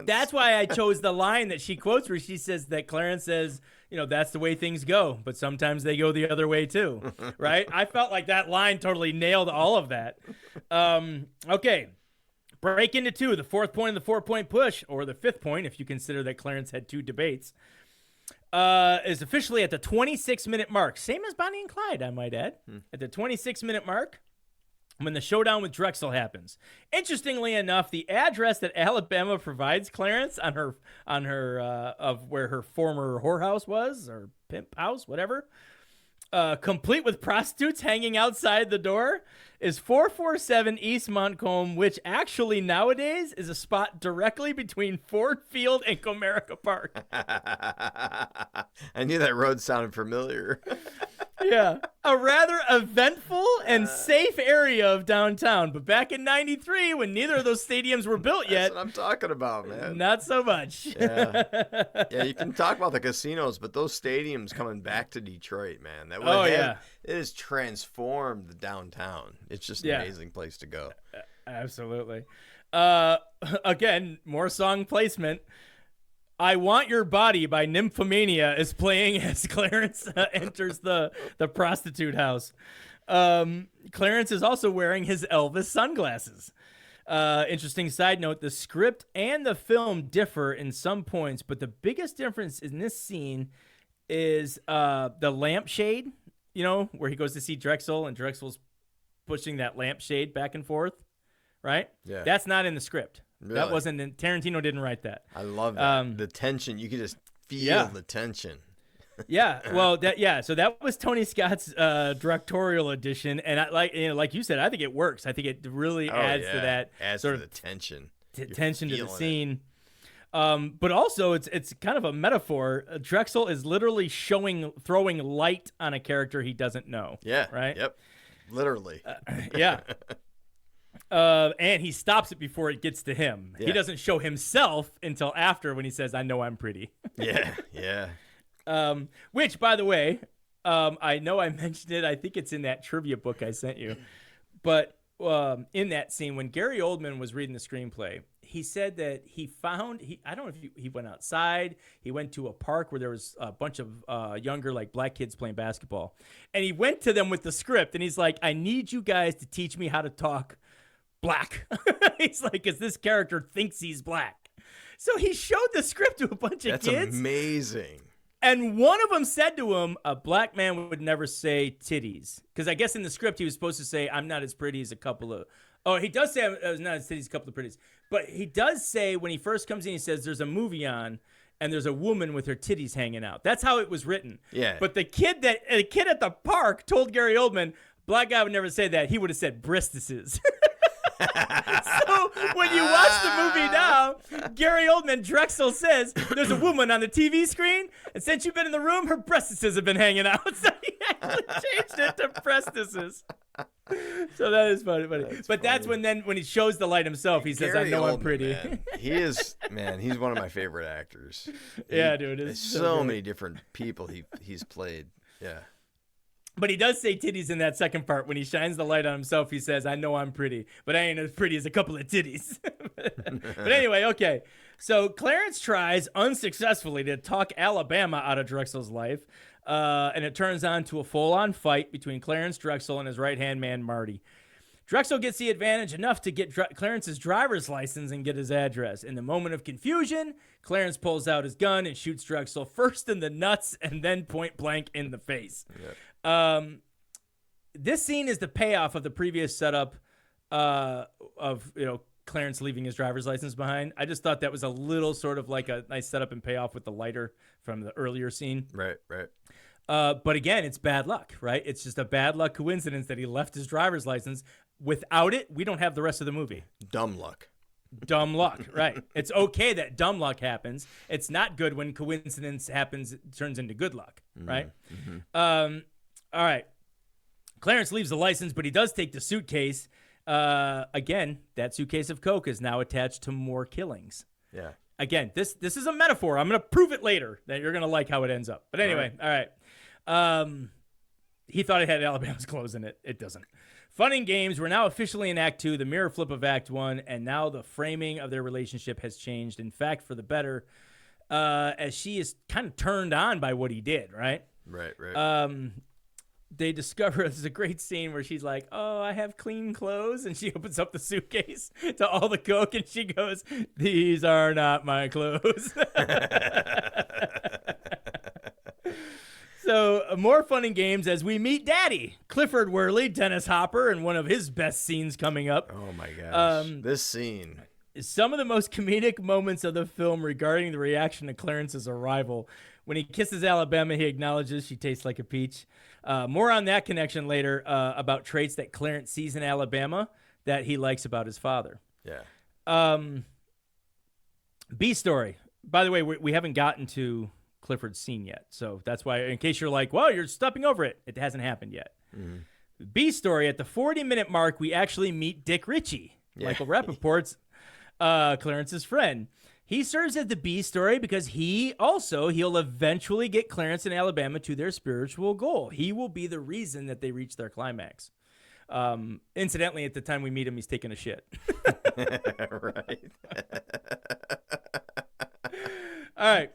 that's why I chose the line that she quotes where she says that Clarence says, that's the way things go, but sometimes they go the other way too, right? I felt like that line totally nailed all of that. Okay, break into two, the fourth point of the 4-point push, or the fifth point, if you consider that Clarence had two debates, is officially at the 26-minute mark. Same as Bonnie and Clyde, I might add. At the 26-minute mark, when the showdown with Drexel happens. Interestingly enough, the address that Alabama provides Clarence on her of where her former whorehouse was, or pimp house, whatever, complete with prostitutes hanging outside the door, is 447 East Montcalm, which actually nowadays is a spot directly between Ford Field and Comerica Park. I knew that road sounded familiar. Yeah, a rather eventful and safe area of downtown. But back in '93, when neither of those stadiums were built yet, that's what I'm talking about, man. Not so much. Yeah, you can talk about the casinos, but those stadiums coming back to Detroit, man. It has transformed the downtown. It's just an amazing place to go. Absolutely. Again, more song placement. I Want Your Body by Nymphomania is playing as Clarence enters the prostitute house. Clarence is also wearing his Elvis sunglasses. Interesting side note, the script and the film differ in some points, but the biggest difference in this scene is the lampshade, where he goes to see Drexel and Drexel's pushing that lampshade back and forth, right? Yeah. That's not in the script. Really? That wasn't in, Tarantino didn't write that. I love that. The tension, you could just feel the tension. So that was Tony Scott's directorial edition, and like you said, I think it works. I think it really adds to that sort of the tension. Tension to the scene. But also it's kind of a metaphor. Drexel is literally throwing light on a character he doesn't know. Yeah. Right? Yep. Literally. Yeah. And he stops it before it gets to him. Yeah. He doesn't show himself until after when he says, "I know I'm pretty." Yeah. Which, by the way, I know I mentioned it. I think it's in that trivia book I sent you. But in that scene, when Gary Oldman was reading the screenplay, he said that I don't know if he went outside. He went to a park where there was a bunch of younger, like, black kids playing basketball. And he went to them with the script, and he's like, "I need you guys to teach me how to talk black." He's like, because this character thinks he's black. So he showed the script to a bunch of kids. That's amazing. And one of them said to him, a black man would never say titties. Because I guess in the script he was supposed to say, "I'm not as pretty as a couple of..." Oh, he does say, "I was not as titties as a couple of pretties." But he does say, when he first comes in, he says, "There's a movie on, and there's a woman with her titties hanging out." That's how it was written. Yeah. But the kid at the park told Gary Oldman, black guy would never say that. He would have said bristises. So when you watch the movie now, Gary Oldman, Drexel says, "There's a woman on the TV screen, and since you've been in the room, her breastises have been hanging out." So he actually changed it to breastises. So that is funny. That's when he shows the light himself, he says, Gary "I know Oldman, I'm pretty." Man. He is, man, he's one of my favorite actors. Dude. There's so many different people he's played. Yeah. But he does say titties in that second part. When he shines the light on himself, he says, "I know I'm pretty, but I ain't as pretty as a couple of titties." But anyway, okay. So Clarence tries unsuccessfully to talk Alabama out of Drexel's life, and it turns on to a full-on fight between Clarence, Drexel, and his right-hand man, Marty. Drexel gets the advantage enough to get Clarence's driver's license and get his address. In the moment of confusion, Clarence pulls out his gun and shoots Drexel first in the nuts and then point blank in the face. Yep. This scene is the payoff of the previous setup of Clarence leaving his driver's license behind. I just thought that was a little sort of like a nice setup and payoff with the lighter from the earlier scene. Right. But again, it's bad luck, right? It's just a bad luck coincidence that he left his driver's license. Without it, we don't have the rest of the movie. Dumb luck, right? It's okay that dumb luck happens. It's not good when coincidence happens, it turns into good luck, right? Mm-hmm. All right. Clarence leaves the license, but he does take the suitcase. Again, that suitcase of coke is now attached to more killings. Yeah. Again, this is a metaphor. I'm going to prove it later that you're going to like how it ends up. But anyway, all right. He thought it had Alabama's clothes in it. It doesn't. Fun and games. We're now officially in Act 2, the mirror flip of Act 1, and now the framing of their relationship has changed, in fact, for the better, as she is kind of turned on by what he did, right? Right. They discover, this is a great scene where she's like, "Oh, I have clean clothes," and she opens up the suitcase to all the coke, and she goes, "These are not my clothes." So more fun and games as we meet Daddy, Clifford Worley, Dennis Hopper, and one of his best scenes coming up. Oh my gosh, this scene. Some of the most comedic moments of the film regarding the reaction to Clarence's arrival. When he kisses Alabama, he acknowledges she tastes like a peach. More on that connection later about traits that Clarence sees in Alabama that he likes about his father. Yeah. B story. By the way, we haven't gotten to Clifford's scene yet. So that's why, in case you're like, well, you're stepping over it, it hasn't happened yet. Mm-hmm. B story, at the 40-minute mark, we actually meet Dick Ritchie, Michael Rappaport's Clarence's friend. He serves as the B story because he'll eventually get Clarence and Alabama to their spiritual goal. He will be the reason that they reach their climax. Incidentally, at the time we meet him, he's taking a shit. Right. All right.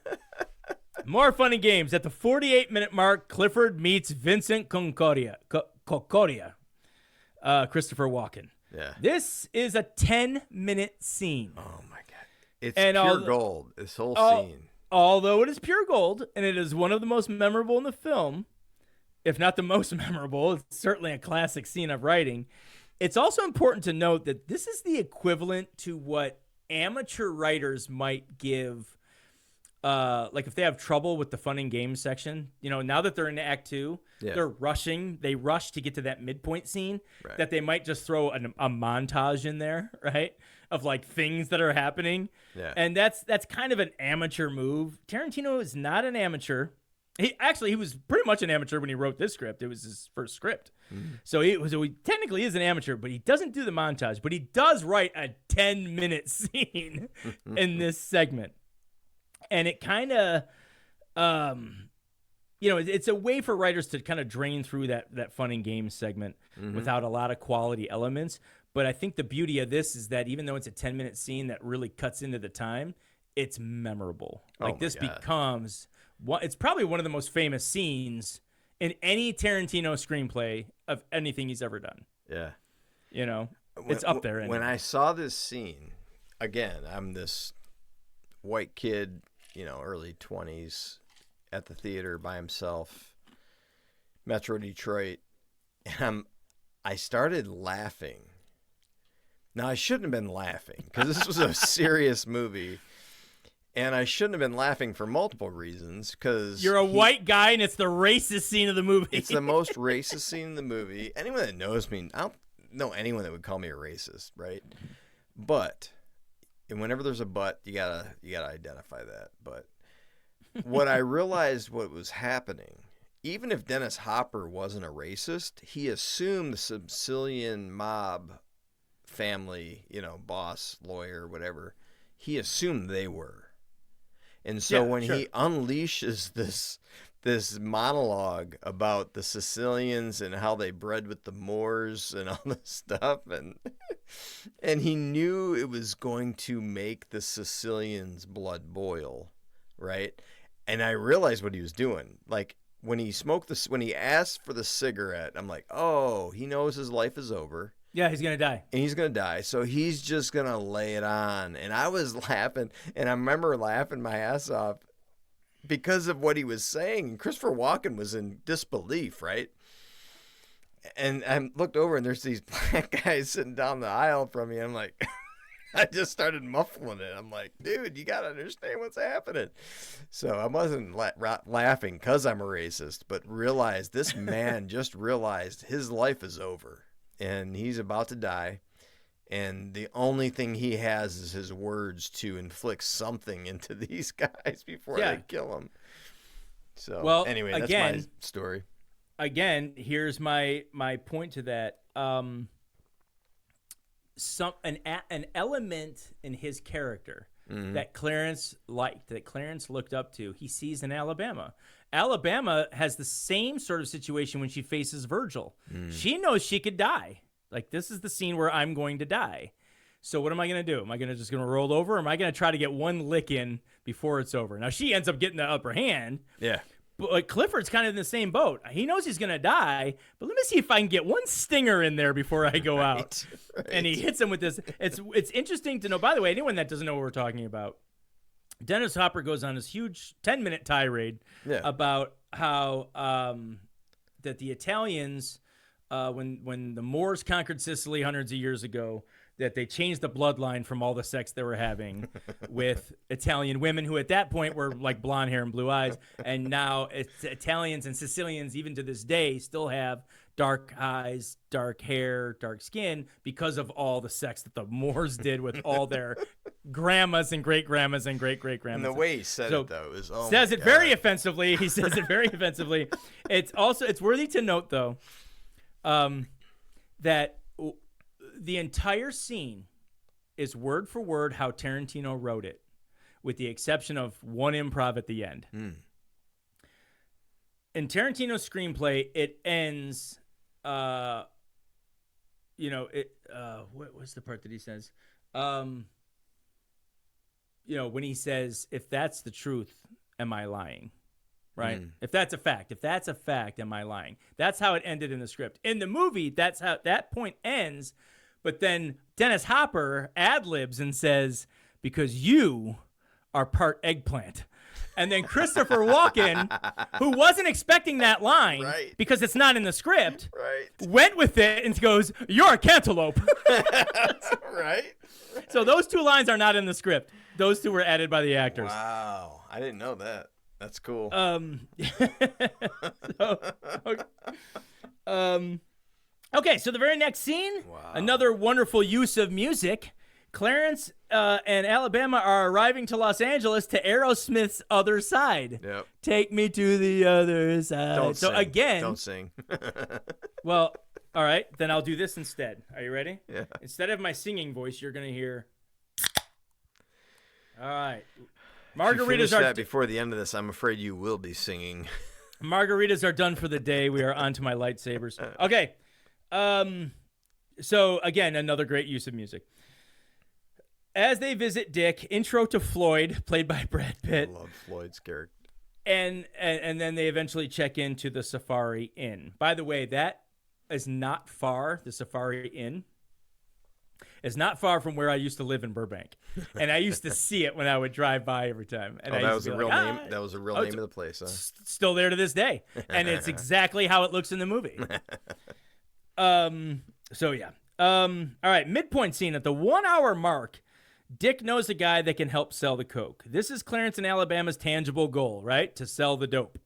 More funny games. At the 48-minute mark, Clifford meets Vincent Concordia. Christopher Walken. Yeah. This is a 10-minute scene. Oh, my God. It's pure gold, this whole scene. Although it is pure gold, and it is one of the most memorable in the film, if not the most memorable, it's certainly a classic scene of writing. It's also important to note that this is the equivalent to what amateur writers might give, like if they have trouble with the fun and games section, now that they're in Act 2, they're rushing. They rush to get to that midpoint scene that they might just throw a montage in there, right, of like things that are happening. Yeah. And that's kind of an amateur move. Tarantino is not an amateur. He was pretty much an amateur when he wrote this script. It was his first script. Mm-hmm. So he technically is an amateur, but he doesn't do the montage. But he does write a 10-minute scene in this segment. And it kind of, it's a way for writers to kind of drain through that fun and games segment without a lot of quality elements. But I think the beauty of this is that even though it's a 10-minute scene that really cuts into the time, it's memorable. Like this becomes... It's probably one of the most famous scenes in any Tarantino screenplay of anything he's ever done. Yeah. It's up there. When I saw this scene, again, I'm this white kid, early 20s at the theater by himself, Metro Detroit, and I started laughing. Now, I shouldn't have been laughing because this was a serious movie. And I shouldn't have been laughing for multiple reasons because... You're a white guy and it's the racist scene of the movie. It's the most racist scene in the movie. Anyone that knows me, I don't know anyone that would call me a racist, right? But, and whenever there's a but, you gotta identify that. But what I realized what was happening, even if Dennis Hopper wasn't a racist, he assumed the Sicilian mob family, boss, lawyer, whatever, he assumed they were. And so when he unleashes this monologue about the Sicilians and how they bred with the Moors and all this stuff, and he knew it was going to make the Sicilians' blood boil, right? And I realized what he was doing. Like when he asked for the cigarette, I'm like, oh, he knows his life is over. Yeah, he's going to die. And he's going to die. So he's just going to lay it on. And I was laughing. And I remember laughing my ass off because of what he was saying. And Christopher Walken was in disbelief, right? And I looked over and there's these black guys sitting down the aisle from me. I'm like, I just started muffling it. I'm like, dude, you got to understand what's happening. So I wasn't laughing because I'm a racist, but realized this man just realized his life is over. And he's about to die, and the only thing he has is his words to inflict something into these guys before they kill him. So, anyway, that's my story. Again, here's my point to that. An element in his character that Clarence liked, that Clarence looked up to, he sees in Alabama. Alabama has the same sort of situation when she faces Virgil. She knows she could die. Like, this is the scene where I'm going to die. So what am I going to do? Am I just going to roll over? Or am I going to try to get one lick in before it's over? Now, she ends up getting the upper hand. Yeah. But Clifford's kind of in the same boat. He knows he's going to die, but let me see if I can get one stinger in there before I go out. Right. And he hits him with this. It's interesting to know, by the way, anyone that doesn't know what we're talking about, Dennis Hopper goes on this huge 10-minute tirade about how that the Italians, when the Moors conquered Sicily hundreds of years ago, that they changed the bloodline from all the sex they were having with Italian women who at that point were like blonde hair and blue eyes. And now it's Italians and Sicilians, even to this day, still have dark eyes, dark hair, dark skin because of all the sex that the Moors did with all their grandmas and great-grandmas and great-great-grandmas. And the way he said it, though, is says it very offensively. He says it very offensively. It's worthy to note, though, that the entire scene is word for word how Tarantino wrote it, with the exception of one improv at the end. In Tarantino's screenplay, it ends, what was the part that he says? When he says, if that's the truth, am I lying? Right? If that's a fact, am I lying? That's how it ended in the script. In the movie, that's how that point ends. But then Dennis Hopper ad-libs and says, because you are part eggplant. And then Christopher Walken, who wasn't expecting that line because it's not in the script, went with it and goes, you're a cantaloupe. Right. So those two lines are not in the script. Those two were added by the actors. Wow. I didn't know that. That's cool. Okay, so the very next scene, another wonderful use of music. Clarence and Alabama are arriving to Los Angeles to Aerosmith's Other Side. Yep. Take me to the other side. Don't sing. Again, Don't sing. well, all right, then I'll do this instead. Are you ready? Yeah. Instead of my singing voice, you're going to hear. All right. Margaritas are before the end of this. I'm afraid you will be singing. Margaritas are done for the day. We are on to my lightsabers. Okay. So again, another great use of music. As they visit Dick, intro to Floyd, played by Brad Pitt. I love Floyd's character. And then they eventually check into the Safari Inn. By the way, that is not far. The Safari Inn is not far from where I used to live in Burbank, and I used to see it when I would drive by every time. And that was a real name. That was a real name of the place. Huh? Still there to this day, and it's exactly how it looks in the movie. So yeah. All right. Midpoint scene at the 1 hour mark. Dick knows a guy that can help sell the coke. This is Clarence and Alabama's tangible goal, right? To sell the dope.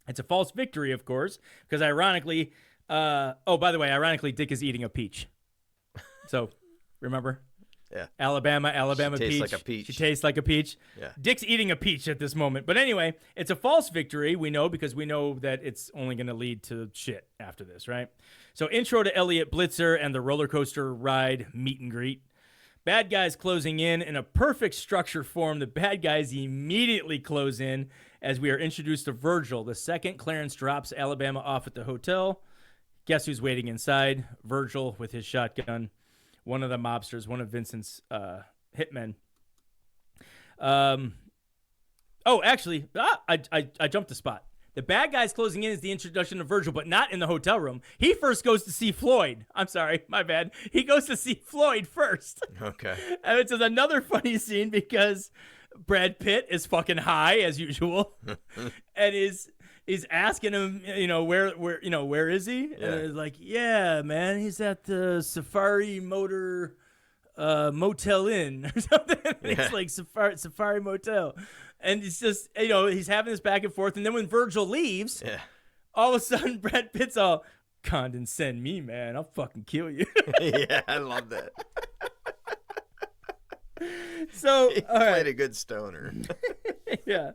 It's a false victory, of course, because ironically, by the way, Dick is eating a peach. So, remember? Yeah. Alabama she peach. Tastes like a peach. She tastes like a peach. Yeah. Dick's eating a peach at this moment. But anyway, it's a false victory, we know, because we know that it's only going to lead to shit after this, right? So, intro to Elliot Blitzer and the roller coaster ride meet and greet. Bad guys closing in a perfect structure form. The bad guys immediately close in as we are introduced to Virgil. The second Clarence drops Alabama off at the hotel, guess who's waiting inside? Virgil with his shotgun. One of the mobsters, one of Vincent's hitmen. I jumped a spot. The bad guys closing in is the introduction of Virgil, but not in the hotel room. He first goes to see Floyd. I'm sorry, my bad. He goes to see Floyd first. Okay. And it's another funny scene because Brad Pitt is fucking high as usual, and is asking him, where is he? Yeah. And he's like, yeah, man, he's at the Safari Motor Motel Inn or something. Yeah. It's like Safari Motel. And it's just, he's having this back and forth. And then when Virgil leaves, all of a sudden Brad Pitt's all, condescend me, man. I'll fucking kill you. Yeah, I love that. So he played a good stoner. Yeah.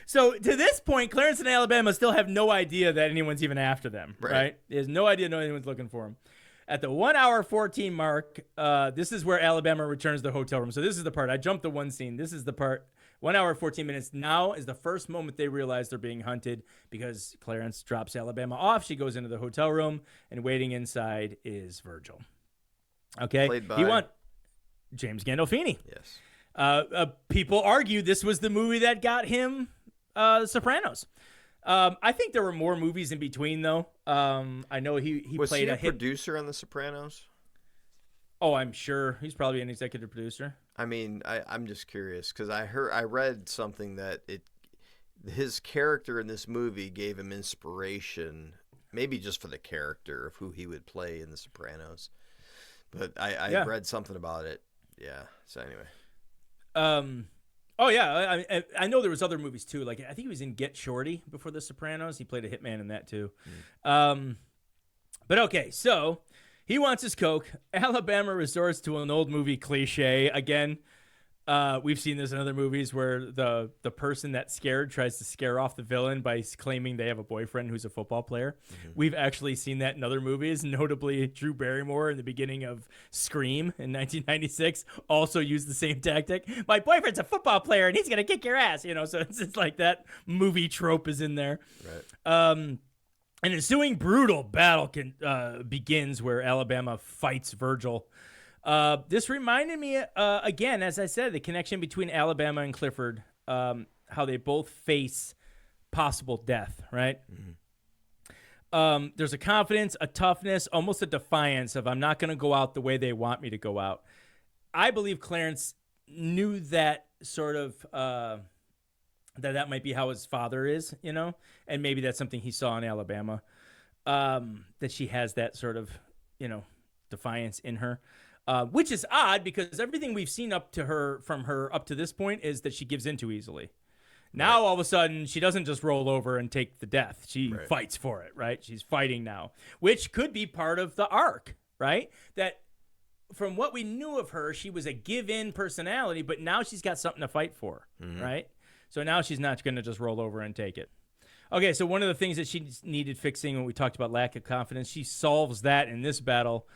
So to this point, Clarence and Alabama still have no idea that anyone's even after them, right? He has no idea anyone's looking for him. At the 1 hour 14 mark, this is where Alabama returns to the hotel room. So this is the part. I jumped the one scene. This is the part. 1 hour 14 minutes now is the first moment they realize they're being hunted because Clarence drops Alabama off. She goes into the hotel room, and waiting inside is Virgil. Okay? Played by James Gandolfini. Yes. People argue this was the movie that got him The Sopranos. I think there were more movies in between, though. I know he played a producer on The Sopranos. Oh, I'm sure he's probably an executive producer. I mean, I'm just curious because I read something that his character in this movie gave him inspiration, maybe just for the character of who he would play in The Sopranos. but I read something about it. Yeah. So anyway. Oh yeah, I know there was other movies too. Like I think he was in Get Shorty before The Sopranos. He played a hitman in that too. But okay, so he wants his Coke. Alabama resorts to an old movie cliche again. We've seen this in other movies where the person that's scared tries to scare off the villain by claiming they have a boyfriend who's a football player. Mm-hmm. We've actually seen that in other movies, notably Drew Barrymore in the beginning of Scream in 1996 also used the same tactic. My boyfriend's a football player and he's going to kick your ass, so it's like that movie trope is in there. Right. An ensuing brutal battle begins where Alabama fights Virgil. This reminded me, again, as I said, the connection between Alabama and Clifford, how they both face possible death, right? Mm-hmm. There's a confidence, a toughness, almost a defiance of I'm not going to go out the way they want me to go out. I believe Clarence knew that sort of that might be how his father is, and maybe that's something he saw in Alabama, that she has that sort of, defiance in her. Which is odd because everything we've seen from her up to this point is that she gives in too easily. Now, all of a sudden, she doesn't just roll over and take the death. She fights for it, right? She's fighting now, which could be part of the arc, right? That from what we knew of her, she was a give-in personality, but now she's got something to fight for, right? So now she's not going to just roll over and take it. Okay, so one of the things that she needed fixing when we talked about lack of confidence, she solves that in this battle.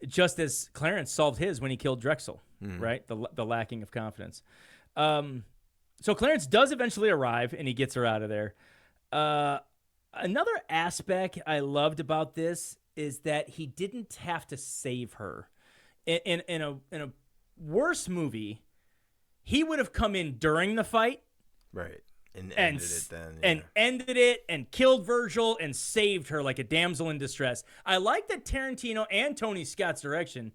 Just as Clarence solved his when he killed Drexel, right? The lacking of confidence. So Clarence does eventually arrive, and he gets her out of there. Another aspect I loved about this is that he didn't have to save her. In a worse movie, he would have come in during the fight. Right. And ended it then. Yeah. And ended it and killed Virgil and saved her like a damsel in distress. I like that Tarantino and Tony Scott's direction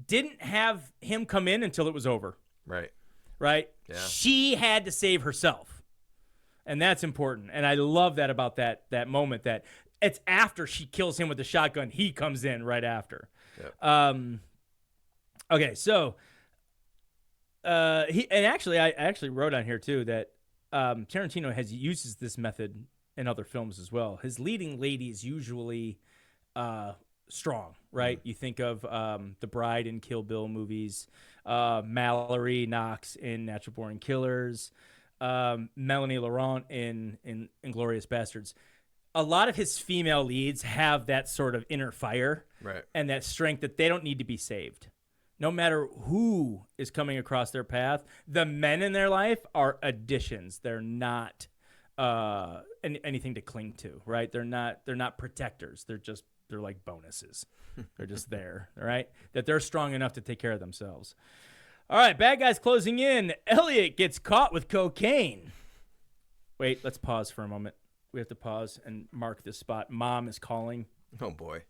didn't have him come in until it was over. Right. Right? Yeah. She had to save herself. And that's important. And I love that about that moment, that it's after she kills him with the shotgun, he comes in right after. Yep. Okay, so I actually wrote on here too that Tarantino uses this method in other films as well. His leading lady is usually strong, right? You think of the Bride in Kill Bill movies, Mallory Knox in Natural Born Killers, Melanie Laurent in Inglourious Bastards. A lot of his female leads have that sort of inner fire, right, and that strength that they don't need to be saved. No matter who is coming across their path, the men in their life are additions. They're not anything to cling to, right? They're not protectors. They're like bonuses. They're just there, right? That they're strong enough to take care of themselves. All right, bad guys closing in. Elliot gets caught with cocaine. Wait, let's pause for a moment. We have to pause and mark this spot. Mom is calling. Oh, boy.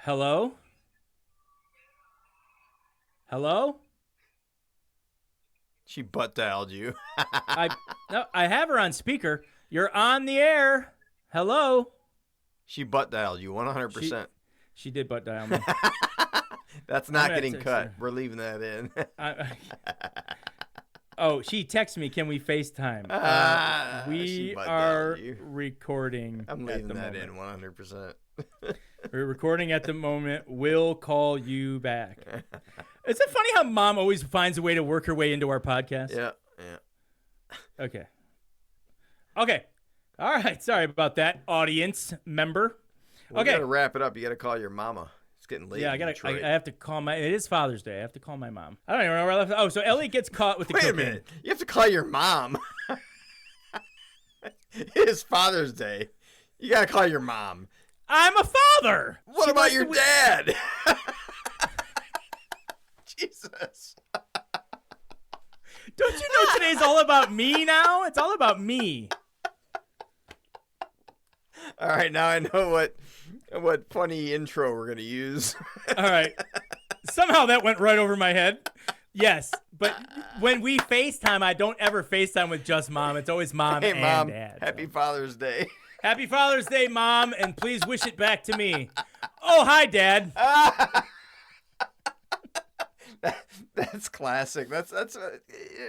Hello? Hello? She butt dialed you. I have her on speaker. You're on the air. Hello? She butt dialed you 100%. She did butt dial me. That's not getting cut. We're leaving that in. She texted me, can we FaceTime? We are recording. I'm leaving that in 100%. We're recording at the moment. We'll call you back. Is it funny how Mom always finds a way to work her way into our podcast? Yeah. Okay. All right. Sorry about that, audience member. We got to wrap it up. You got to call your mama. It's getting late. Yeah, I have to call it is Father's Day. I have to call my mom. I don't even know where I left. Oh, so Elliot gets caught with the cocaine. Wait a minute. You have to call your mom. It is Father's Day. You got to call your mom. I'm a father. What about your dad? Jesus. Don't you know today's all about me now? It's all about me. All right, now I know what funny intro we're going to use. All right. Somehow that went right over my head. Yes, but when we FaceTime, I don't ever FaceTime with just Mom. It's always Mom and Mom, Dad. Happy Father's Day. Happy Father's Day, Mom, and please wish it back to me. Oh, hi, Dad. That's classic. That's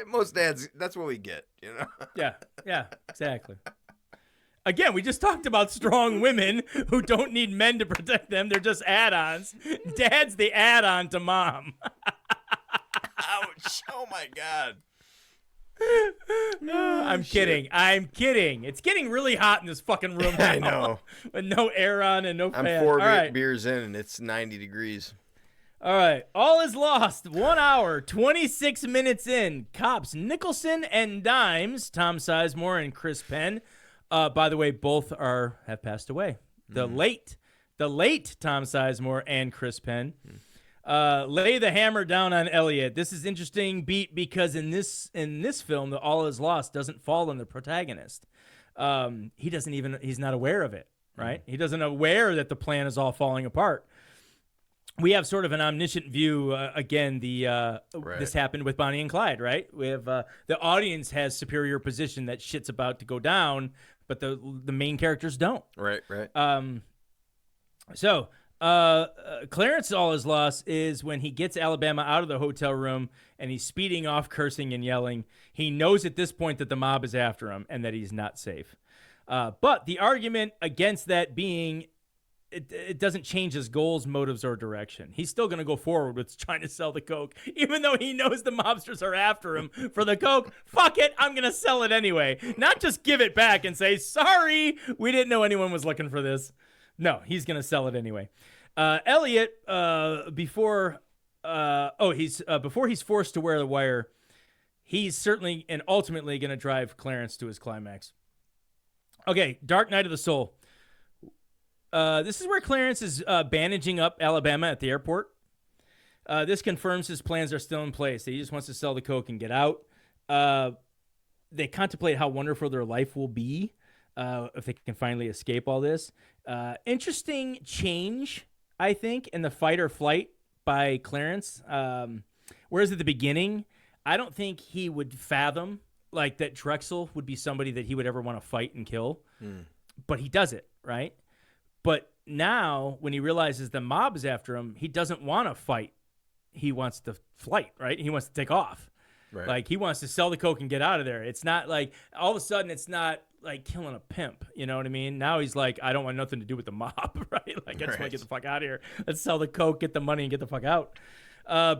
most dads. That's what we get, you know. Yeah, exactly. Again, we just talked about strong women who don't need men to protect them. They're just add-ons. Dad's the add-on to mom. Ouch! Oh my God. I'm kidding. It's getting really hot in this fucking room now. I know. With no air on and no fan. I'm 4 right. beers in and it's 90 degrees. All right. All is lost. 1 hour, 26 minutes in. Cops Nicholson and Dimes, Tom Sizemore and Chris Penn. By the way, both have passed away. The late Tom Sizemore and Chris Penn. Lay the hammer down on Elliot. This is interesting beat because in this film, the All Is Lost doesn't fall on the protagonist. He's not aware of it, right? He doesn't aware that the plan is all falling apart. We have sort of an omniscient view. Again, this happened with Bonnie and Clyde, right? We have the audience has superior position that shit's about to go down, but the main characters don't. Right. So Clarence All His Lost is when he gets Alabama out of the hotel room and he's speeding off, cursing and yelling. He knows at this point that the mob is after him and that he's not safe. But the argument against that being it doesn't change his goals, motives, or direction. He's still going to go forward with trying to sell the coke, even though he knows the mobsters are after him for the coke. Fuck it, I'm going to sell it anyway. Not just give it back and say, sorry, we didn't know anyone was looking for this. No, he's going to sell it anyway. Elliot, before he's forced to wear the wire, he's certainly and ultimately going to drive Clarence to his climax. Okay, Dark Night of the Soul. This is where Clarence is bandaging up Alabama at the airport. This confirms his plans are still in place. He just wants to sell the coke and get out. They contemplate how wonderful their life will be if they can finally escape all this. Interesting change, I think, in the fight or flight by Clarence. Whereas at the beginning, I don't think he would fathom like that Drexel would be somebody that he would ever want to fight and kill. But he does it, right? But now, when he realizes the mob is after him, he doesn't want to fight. He wants to flight, right? He wants to take off. Right. Like, he wants to sell the coke and get out of there. It's not like, all of a sudden, it's not like killing a pimp. You know what I mean? Now he's like, I don't want nothing to do with the mob, right? Like, I just want to get the fuck out of here. Let's sell the coke, get the money, and get the fuck out.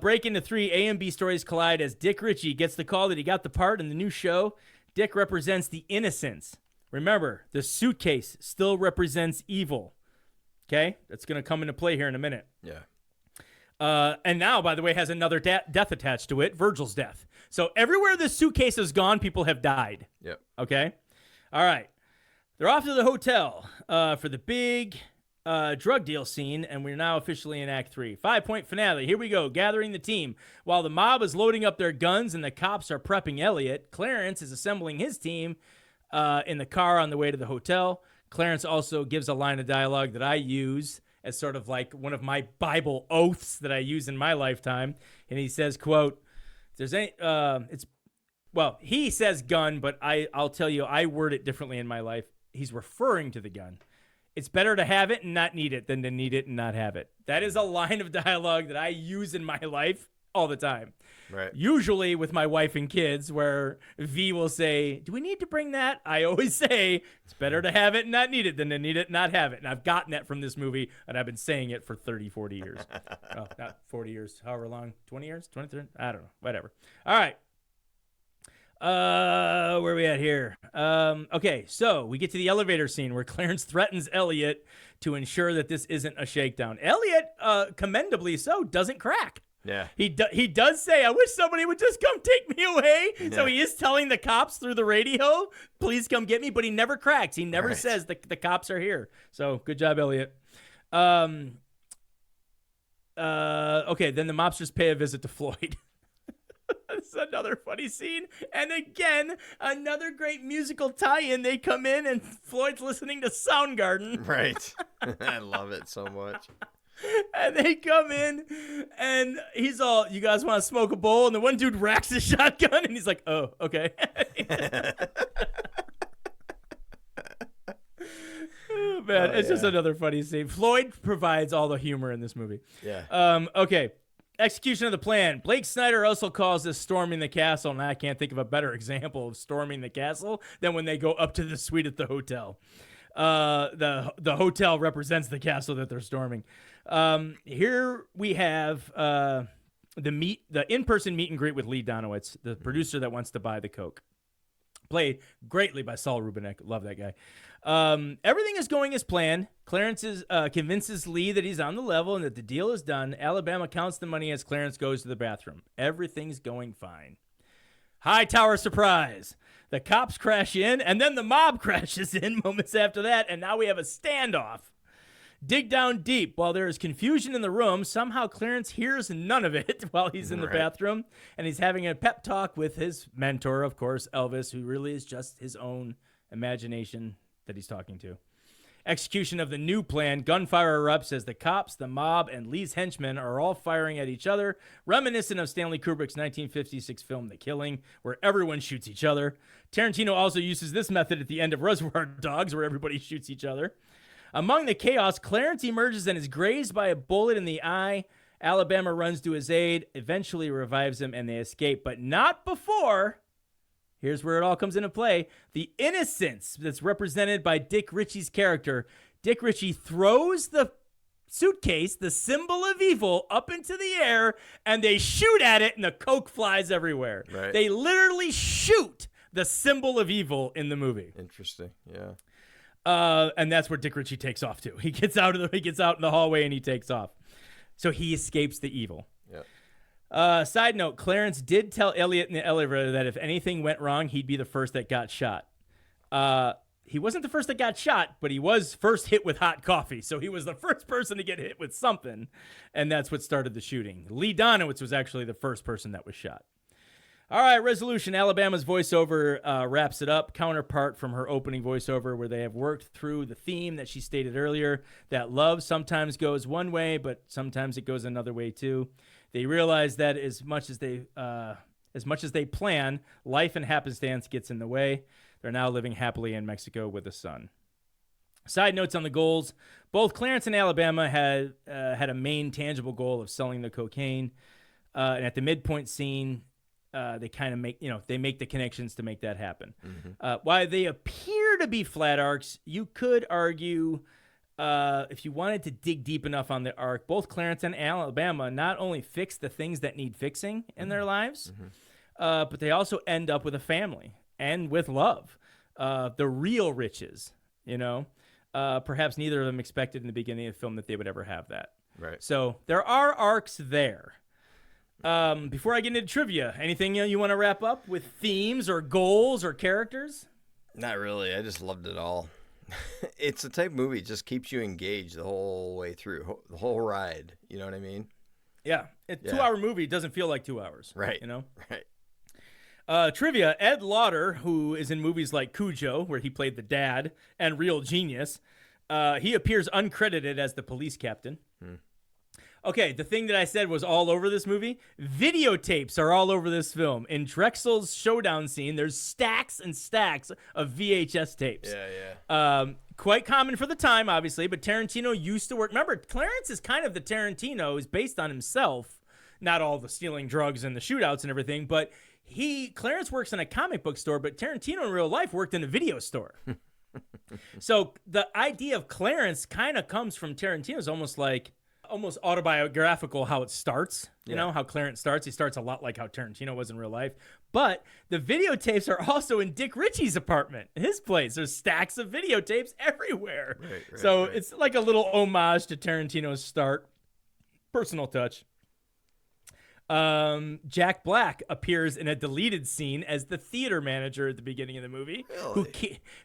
Break into 3, A and B stories collide as Dick Ritchie gets the call that he got the part in the new show. Dick represents the innocents. Remember, the suitcase still represents evil. Okay? That's going to come into play here in a minute. Yeah. And now, by the way, has another death attached to it, Virgil's death. So everywhere this suitcase has gone, people have died. Yep. Okay? All right. They're off to the hotel for the big drug deal scene, and we're now officially in Act 3. 5-point finale. Here we go. Gathering the team. While the mob is loading up their guns and the cops are prepping Elliot, Clarence is assembling his team in the car on the way to the hotel. Clarence also gives a line of dialogue that I use as sort of like one of my Bible oaths that I use in my lifetime. And he says, quote, "There's any, he says gun, but I'll tell you, I word it differently in my life. He's referring to the gun. It's better to have it and not need it than to need it and not have it." That is a line of dialogue that I use in my life all the time. Right. Usually with my wife and kids, where V will say, "Do we need to bring that?" I always say, it's better to have it and not need it than to need it and not have it. And I've gotten that from this movie, and I've been saying it for 30, 40 years. Oh, not 40 years, however long. 20 years? 23? I don't know. Whatever. All right. Where are we at here? Okay, so we get to the elevator scene where Clarence threatens Elliot to ensure that this isn't a shakedown. Elliot, commendably so, doesn't crack. Yeah. He does say, "I wish somebody would just come take me away." Yeah. So he is telling the cops through the radio, "Please come get me," but he never cracks. He never says the cops are here. So good job, Elliot. Okay, then the mobsters pay a visit to Floyd. This is another funny scene. And again, another great musical tie-in. They come in and Floyd's listening to Soundgarden. Right. I love it so much. And they come in, and he's all, "You guys want to smoke a bowl?" And the one dude racks his shotgun, and he's like, "Oh, okay." Man, it's just another funny scene. Floyd provides all the humor in this movie. Yeah. Okay. Execution of the plan. Blake Snyder also calls this storming the castle, and I can't think of a better example of storming the castle than when they go up to the suite at the hotel. The hotel represents the castle that they're storming. Here we have the in-person meet and greet with Lee Donowitz, the producer that wants to buy the Coke. Played greatly by Saul Rubinek. Love that guy. Everything is going as planned. Clarence convinces Lee that he's on the level and that the deal is done. Alabama counts the money as Clarence goes to the bathroom. Everything's going fine. High tower surprise. The cops crash in, and then the mob crashes in moments after that, and now we have a standoff. Dig down deep. While there is confusion in the room, somehow Clarence hears none of it while he's in the bathroom, and he's having a pep talk with his mentor, of course, Elvis, who really is just his own imagination that he's talking to. Execution of the new plan. Gunfire erupts as the cops, the mob, and Lee's henchmen are all firing at each other, reminiscent of Stanley Kubrick's 1956 film The Killing, where everyone shoots each other. Tarantino also uses this method at the end of Reservoir Dogs, where everybody shoots each other. Among the chaos, Clarence emerges and is grazed by a bullet in the eye. Alabama runs to his aid, eventually revives him, and they escape, but not before. Here's where it all comes into play. The innocence that's represented by Dick Ritchie's character. Dick Ritchie throws the suitcase, the symbol of evil, up into the air, and they shoot at it, and the Coke flies everywhere. Right. They literally shoot the symbol of evil in the movie. Interesting. Yeah. And that's where Dick Ritchie takes off to. He gets out in the hallway and he takes off. So he escapes the evil. Yep. Side note, Clarence did tell Elliot in the elevator that if anything went wrong, he'd be the first that got shot. He wasn't the first that got shot, but he was first hit with hot coffee. So he was the first person to get hit with something, and that's what started the shooting. Lee Donowitz was actually the first person that was shot. All right, resolution. Alabama's voiceover wraps it up. Counterpart from her opening voiceover, where they have worked through the theme that she stated earlier, that love sometimes goes one way, but sometimes it goes another way too. They realize that as much as they plan, life and happenstance gets in the way. They're now living happily in Mexico with a son. Side notes on the goals. Both Clarence and Alabama had a main tangible goal of selling the cocaine. And at the midpoint scene, they kind of make the connections to make that happen. Mm-hmm. While they appear to be flat arcs, you could argue, if you wanted to dig deep enough on the arc, both Clarence and Alabama not only fix the things that need fixing in their lives, but they also end up with a family and with love. The real riches, perhaps neither of them expected in the beginning of the film that they would ever have that. Right. So there are arcs there. Before I get into trivia, anything you want to wrap up with themes or goals or characters? Not really. I just loved it all. It's the type of movie that just keeps you engaged the whole way through, the whole ride. You know what I mean? Yeah. A 2-hour movie doesn't feel like 2 hours. Right. Right. Trivia, Ed Lauder, who is in movies like Cujo, where he played the dad, and Real Genius, he appears uncredited as the police captain. Okay, the thing that I said was all over this movie. Videotapes are all over this film. In Drexel's showdown scene, there's stacks and stacks of VHS tapes. Yeah. Quite common for the time, obviously, but Tarantino used to work. Remember, Clarence is kind of the Tarantino, is based on himself. Not all the stealing drugs and the shootouts and everything, but Clarence works in a comic book store, but Tarantino in real life worked in a video store. So the idea of Clarence kind of comes from Tarantino's almost autobiographical how it starts, you know, how Clarence starts. He starts a lot like how Tarantino was in real life. But the videotapes are also in Dick Ritchie's apartment, his place. There's stacks of videotapes everywhere. Right. It's like a little homage to Tarantino's start. Personal touch. Jack Black appears in a deleted scene as the theater manager at the beginning of the movie,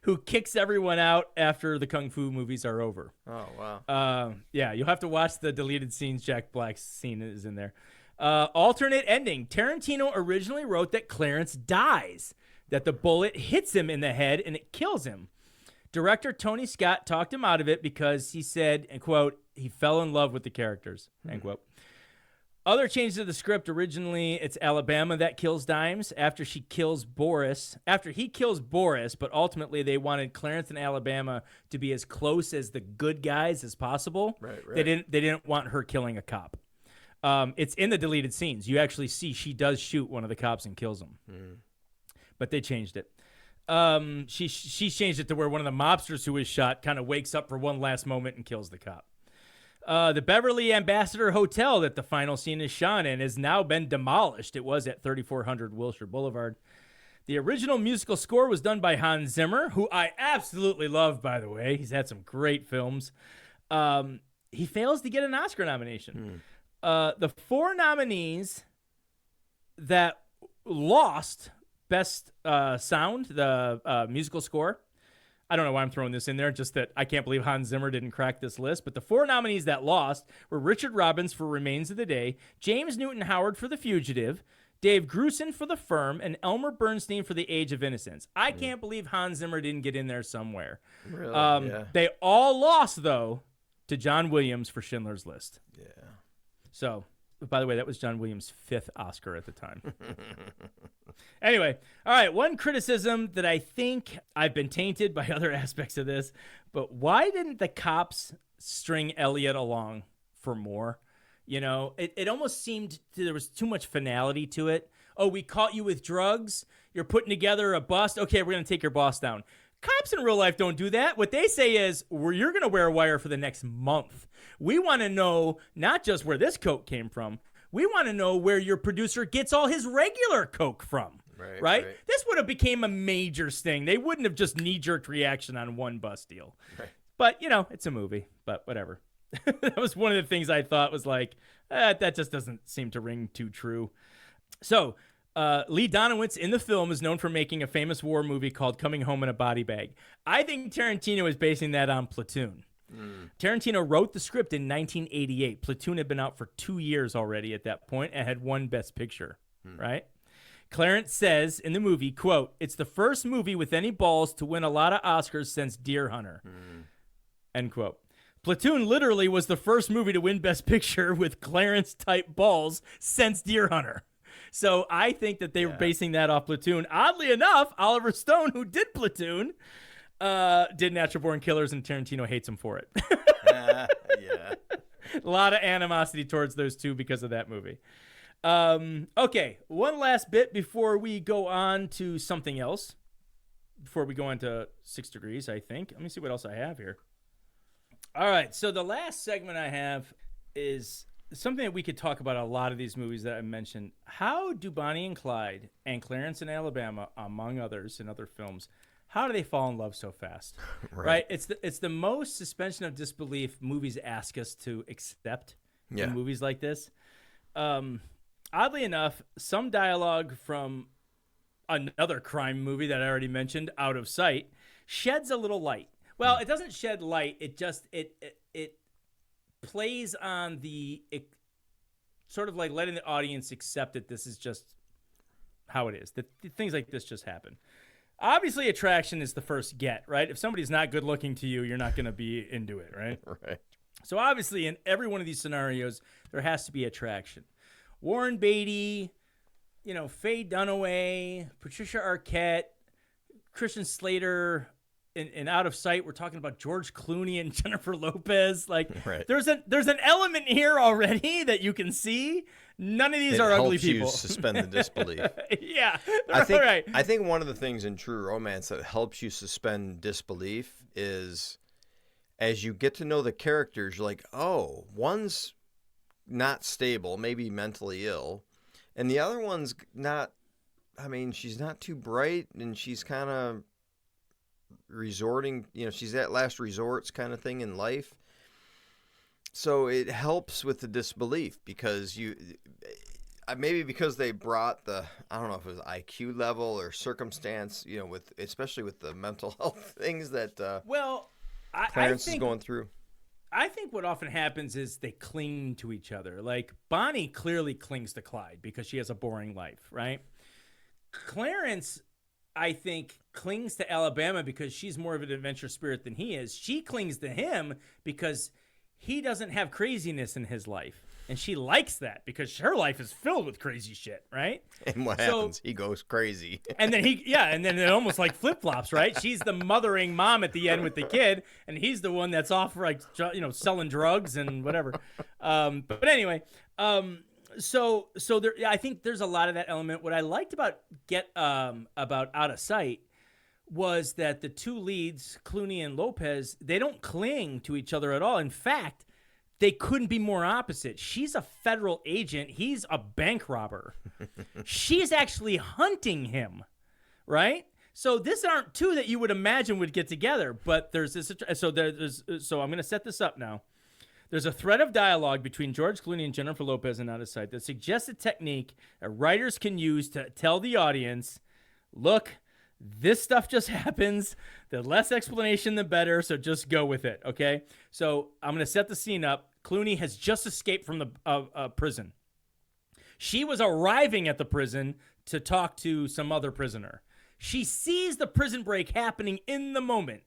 who kicks everyone out after the Kung Fu movies are over. Oh, wow. Yeah, you'll have to watch the deleted scenes. Jack Black's scene is in there. Alternate ending. Tarantino originally wrote that Clarence dies, that the bullet hits him in the head and it kills him. Director Tony Scott talked him out of it because he said, and quote, he fell in love with the characters, end quote. Other changes to the script, originally it's Alabama that kills Dimes after he kills Boris, but ultimately they wanted Clarence and Alabama to be as close as the good guys as possible. Right. They didn't want her killing a cop. It's in the deleted scenes. You actually see she does shoot one of the cops and kills him. But they changed it. She changed it to where one of the mobsters who was shot kind of wakes up for one last moment and kills the cop. The Beverly Ambassador Hotel that the final scene is shot in has now been demolished. It was at 3400 Wilshire Boulevard. The original musical score was done by Hans Zimmer, who I absolutely love, by the way. He's had some great films. He fails to get an Oscar nomination. The 4 nominees that lost Best Sound, the musical score, I don't know why I'm throwing this in there, just that I can't believe Hans Zimmer didn't crack this list. But the 4 nominees that lost were Richard Robbins for Remains of the Day, James Newton Howard for The Fugitive, Dave Grusin for The Firm, and Elmer Bernstein for The Age of Innocence. I can't believe Hans Zimmer didn't get in there somewhere. Really? Yeah. They all lost, though, to John Williams for Schindler's List. Yeah. So, by the way, that was John Williams' 5th Oscar at the time. Anyway, all right, one criticism that I think I've been tainted by other aspects of this, but why didn't the cops string Elliot along for more? You know, it almost seemed there was too much finality to it. Oh, we caught you with drugs. You're putting together a bust. Okay, we're going to take your boss down. Cops in real life don't do that. What they say is, you're going to wear a wire for the next month. We want to know not just where this coke came from. We want to know where your producer gets all his regular coke from. Right? This would have became a major sting. They wouldn't have just knee-jerk reaction on one bust deal. Right. But, you know, it's a movie. But whatever. That was one of the things I thought was like, that just doesn't seem to ring too true. So, Lee Donowitz in the film is known for making a famous war movie called Coming Home in a Body Bag. I think Tarantino is basing that on Platoon. Tarantino wrote the script in 1988. Platoon had been out for 2 years already at that point and had won Best Picture, right? Clarence says in the movie, quote, "It's the first movie with any balls to win a lot of Oscars since Deer Hunter," end quote. Platoon literally was the first movie to win Best Picture with Clarence-type balls since Deer Hunter. So I think that they were basing that off Platoon. Oddly enough, Oliver Stone, who did Platoon, did Natural Born Killers, and Tarantino hates him for it. Yeah. A lot of animosity towards those two because of that movie. Okay, one last bit before we go on to something else. Before we go on to 6 Degrees, I think. Let me see what else I have here. All right, so the last segment I have is something that we could talk about a lot of these movies that I mentioned. How do Bonnie and Clyde and Clarence in Alabama, among others in other films, how do they fall in love so fast? Right? It's the most suspension of disbelief movies ask us to accept in movies like this. Oddly enough, some dialogue from another crime movie that I already mentioned, Out of Sight, sheds a little light. Well, it doesn't shed light. It just it plays on the sort of like letting the audience accept that this is just how it is. That things like this just happen. Obviously, attraction is the first get, right? If somebody's not good looking to you, you're not going to be into it, right? Right. So obviously, in every one of these scenarios, there has to be attraction. Warren Beatty, Faye Dunaway, Patricia Arquette, Christian Slater. In Out of Sight, we're talking about George Clooney and Jennifer Lopez. Like, there's an element here already that you can see. None of these are ugly people. It helps you suspend the disbelief. Yeah, I think one of the things in true romance that helps you suspend disbelief is as you get to know the characters, you're like, oh, one's not stable, maybe mentally ill, and the other one's not. I mean, she's not too bright, and she's kind of resorting, she's at last resorts kind of thing in life. So it helps with the disbelief because maybe because they brought I don't know if it was IQ level or circumstance, especially with the mental health things that Clarence is going through. I think what often happens is they cling to each other. Like Bonnie clearly clings to Clyde because she has a boring life, right? Clarence, I think, clings to Alabama because she's more of an adventure spirit than he is. She clings to him because he doesn't have craziness in his life. And she likes that because her life is filled with crazy shit, right? And what happens? He goes crazy. And then and then it almost like flip-flops, right? She's the mothering mom at the end with the kid, and he's the one that's off like, selling drugs and whatever. But anyway, so there, I think there's a lot of that element. What I liked about Out of Sight was that the two leads, Clooney and Lopez, they don't cling to each other at all. In fact, they couldn't be more opposite. She's a federal agent. He's a bank robber. She's actually hunting him, right? So these aren't two that you would imagine would get together. But there's this. So I'm going to set this up now. There's a thread of dialogue between George Clooney and Jennifer Lopez in Out of Sight that suggests a technique that writers can use to tell the audience, look, this stuff just happens. The less explanation, the better. So just go with it, okay? So I'm going to set the scene up. Clooney has just escaped from the prison. She was arriving at the prison to talk to some other prisoner. She sees the prison break happening in the moment.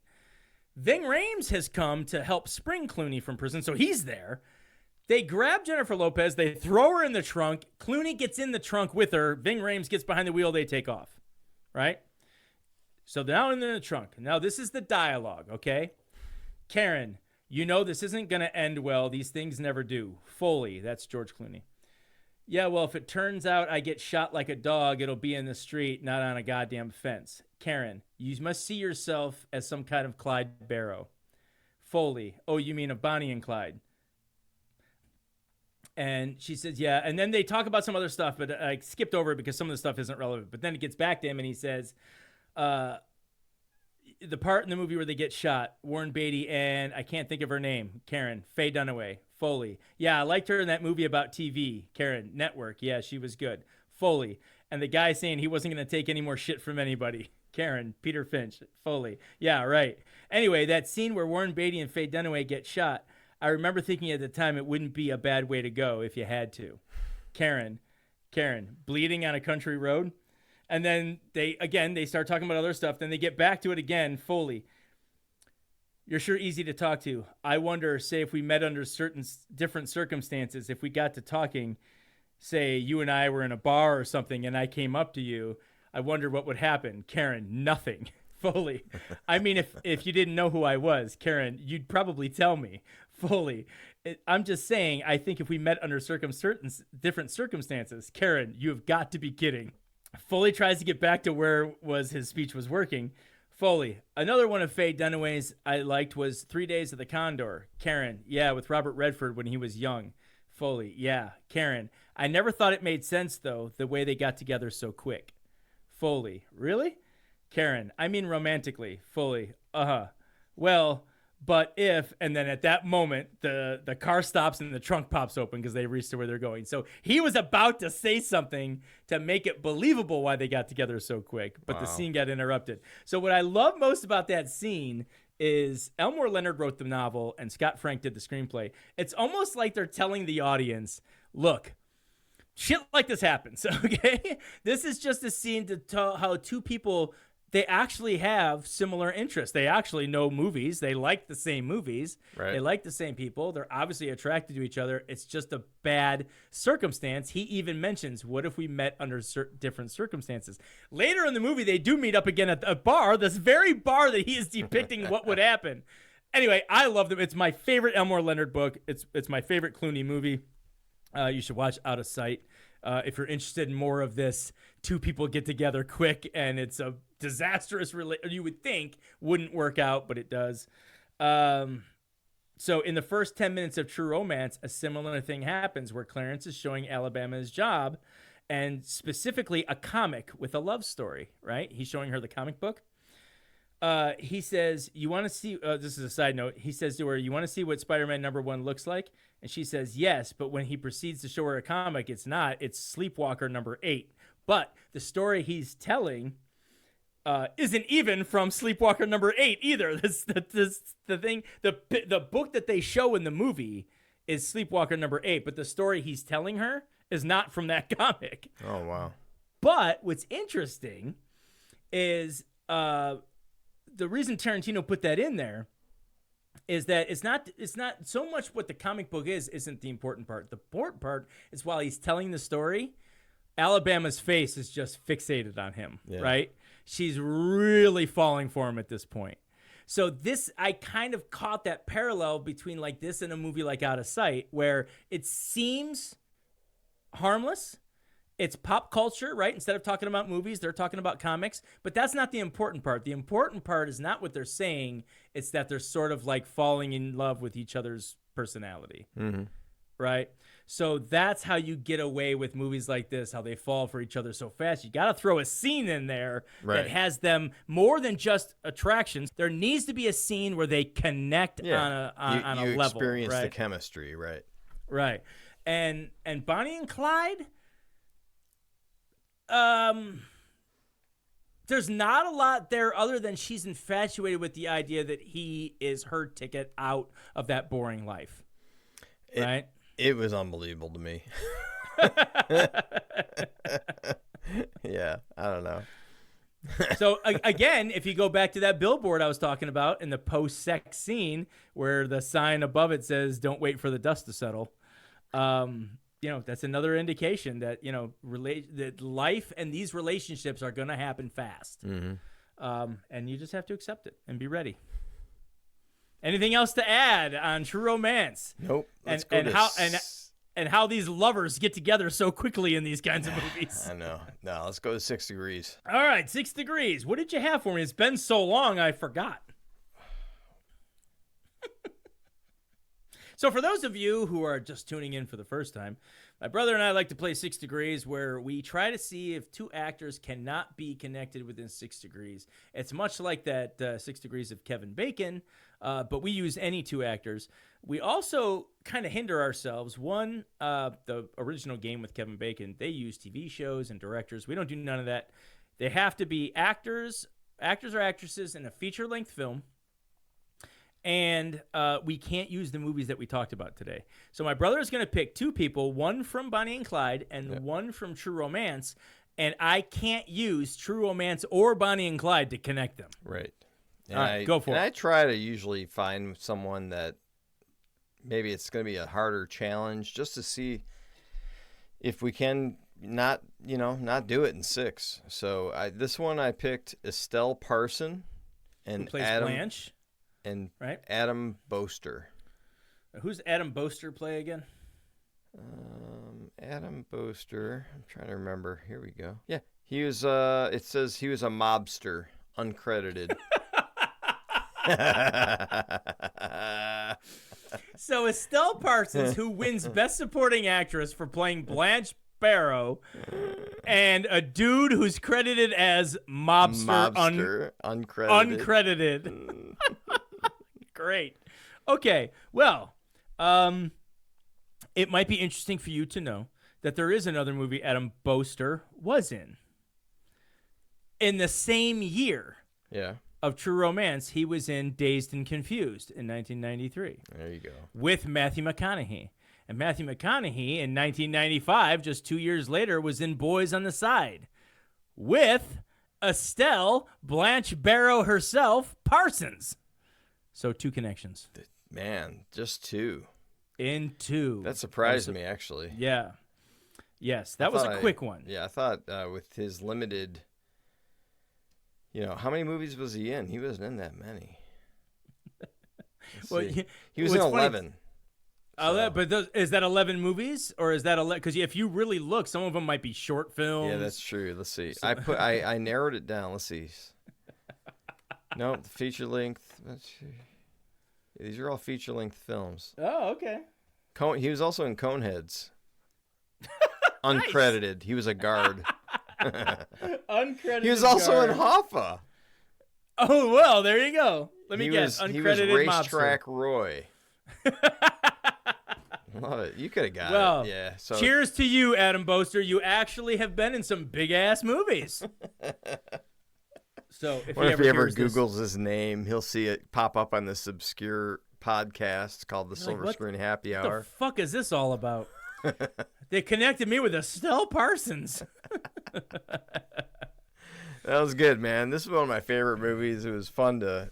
Ving Rhames has come to help spring Clooney from prison, so he's there. They grab Jennifer Lopez. They throw her in the trunk. Clooney gets in the trunk with her. Ving Rhames gets behind the wheel. They take off, right? So they're now in the trunk. Now, this is the dialogue, okay? Karen, this isn't going to end well. These things never do. Foley, that's George Clooney. Yeah, well, if it turns out I get shot like a dog, it'll be in the street, not on a goddamn fence. Karen, you must see yourself as some kind of Clyde Barrow. Foley, oh, you mean of Bonnie and Clyde? And she says, yeah. And then they talk about some other stuff, but I skipped over it because some of the stuff isn't relevant. But then it gets back to him and he says, the part in the movie where they get shot, Warren Beatty and I can't think of her name, Karen, Faye Dunaway, Foley. Yeah, I liked her in that movie about TV, Karen, Network. Yeah, she was good. Foley. And the guy saying he wasn't going to take any more shit from anybody, Karen, Peter Finch, Foley. Yeah, right. Anyway, that scene where Warren Beatty and Faye Dunaway get shot, I remember thinking at the time it wouldn't be a bad way to go if you had to. Karen, bleeding on a country road. And then they start talking about other stuff. Then they get back to it again. Foley, you're sure easy to talk to. I wonder, say, if we met under certain different circumstances, if we got to talking, say you and I were in a bar or something and I came up to you, I wonder what would happen. Karen, nothing. Foley, I mean, if you didn't know who I was, Karen, you'd probably tell me. Foley, I'm just saying, I think if we met under certain different circumstances, Karen, you have got to be kidding. Foley tries to get back to where his speech was working. Foley, another one of Faye Dunaway's I liked was 3 Days of the Condor. Karen, yeah, with Robert Redford when he was young. Foley, yeah. Karen, I never thought it made sense, though, the way they got together so quick. Foley, really? Karen, I mean romantically. Foley, well, but if, and then at that moment, the car stops and the trunk pops open because they reached to where they're going. So he was about to say something to make it believable why they got together so quick, but the scene got interrupted. So what I love most about that scene is Elmore Leonard wrote the novel and Scott Frank did the screenplay. It's almost like they're telling the audience, look, shit like this happens, okay? This is just a scene to tell how two people, they actually have similar interests. They actually know movies. They like the same movies. Right. They like the same people. They're obviously attracted to each other. It's just a bad circumstance. He even mentions, what if we met under different circumstances? Later in the movie, they do meet up again at a bar, this very bar that he is depicting what would happen. Anyway, I love them. It's my favorite Elmore Leonard book. It's my favorite Clooney movie. You should watch Out of Sight. If you're interested in more of this, two people get together quick and it's a disastrous you would think wouldn't work out, but it does. So in the first 10 minutes of True Romance, a similar thing happens where Clarence is showing Alabama his job, and specifically a comic with a love story, right? He's showing her the comic book. He says, you want to see, this is a side note. He says to her, you want to see what Spider-Man #1 looks like? And she says, yes. But when he proceeds to show her a comic, it's not. It's Sleepwalker #8. But the story he's telling isn't even from Sleepwalker #8 either. The book that they show in the movie is Sleepwalker #8. But the story he's telling her is not from that comic. Oh, wow. But what's interesting is, the reason Tarantino put that in there is that it's not so much what the comic book isn't the important part. The important part is while he's telling the story, Alabama's face is just fixated on him, right? She's really falling for him at this point. So this, I kind of caught that parallel between like this and a movie like Out of Sight, where it seems harmless. It's pop culture, right? Instead of talking about movies, they're talking about comics. But that's not the important part. The important part is not what they're saying. It's that they're sort of like falling in love with each other's personality, right? So that's how you get away with movies like this, how they fall for each other so fast. You got to throw a scene in there that has them more than just attractions. There needs to be a scene where they connect on a level. You experience the chemistry, right? Right. And Bonnie and Clyde, there's not a lot there other than she's infatuated with the idea that he is her ticket out of that boring life, right? It was unbelievable to me. Yeah, I don't know. So again, if you go back to that billboard I was talking about in the post-sex scene where the sign above it says "Don't wait for the dust to settle," that's another indication that that life and these relationships are going to happen fast, and you just have to accept it and be ready. Anything else to add on True Romance? Nope. And how these lovers get together so quickly in these kinds of movies. I know. No, let's go to 6 Degrees. All right, 6 Degrees. What did you have for me? It's been so long, I forgot. So for those of you who are just tuning in for the first time, my brother and I like to play 6 Degrees, where we try to see if two actors cannot be connected within 6 degrees. It's much like that 6 Degrees of Kevin Bacon, but we use any two actors. We also kind of hinder ourselves. One, the original Game with Kevin Bacon, they use TV shows and directors. We don't do none of that. They have to be actors or actresses in a feature-length film. And we can't use the movies that we talked about today. So my brother is going to pick two people, one from Bonnie and Clyde and one from True Romance, and I can't use True Romance or Bonnie and Clyde to connect them. Right. And all right, go for it. I try to usually find someone that maybe it's going to be a harder challenge just to see if we can not do it in 6. So this one I picked Estelle Parson and who plays Adam Blanche. And Adam Boster. Who's Adam Boster play again? Adam Boster. I'm trying to remember. Here we go. Yeah, he was. It says he was a mobster, uncredited. So Estelle Parsons, who wins Best Supporting Actress for playing Blanche Barrow, and a dude who's credited as mobster uncredited. Great. Okay. Well, it might be interesting for you to know that there is another movie Adam Boster was in the same year. Yeah. Of True Romance. He was in Dazed and Confused in 1993. There you go. With Matthew McConaughey. And Matthew McConaughey in 1995, just 2 years later, was in Boys on the Side with Estelle, Blanche Barrow herself, Parsons. So 2 connections. Man, just 2. In 2. That surprised me, actually. Yeah. Yes, that was a quick one. Yeah, I thought with his limited, how many movies was he in? He wasn't in that many. Well, he was in 11. But is that 11 movies, or is that 11? Because if you really look, some of them might be short films. Yeah, that's true. Let's see. So, I narrowed it down. Let's see. No, the feature length. These are all feature length films. Oh, okay. He was also in Coneheads. Uncredited. Nice. He was a guard. Uncredited. He was also in Hoffa. Oh well, there you go. Let me guess. Uncredited. He was Racetrack Roy. Love it. You could have got it. Yeah. So cheers to you, Adam Boster. You actually have been in some big ass movies. So if he ever Googles his name, he'll see it pop up on this obscure podcast called the Silver Screen Happy Hour. What the fuck is this all about? They connected me with Estelle Parsons. That was good, man. This is one of my favorite movies. It was fun to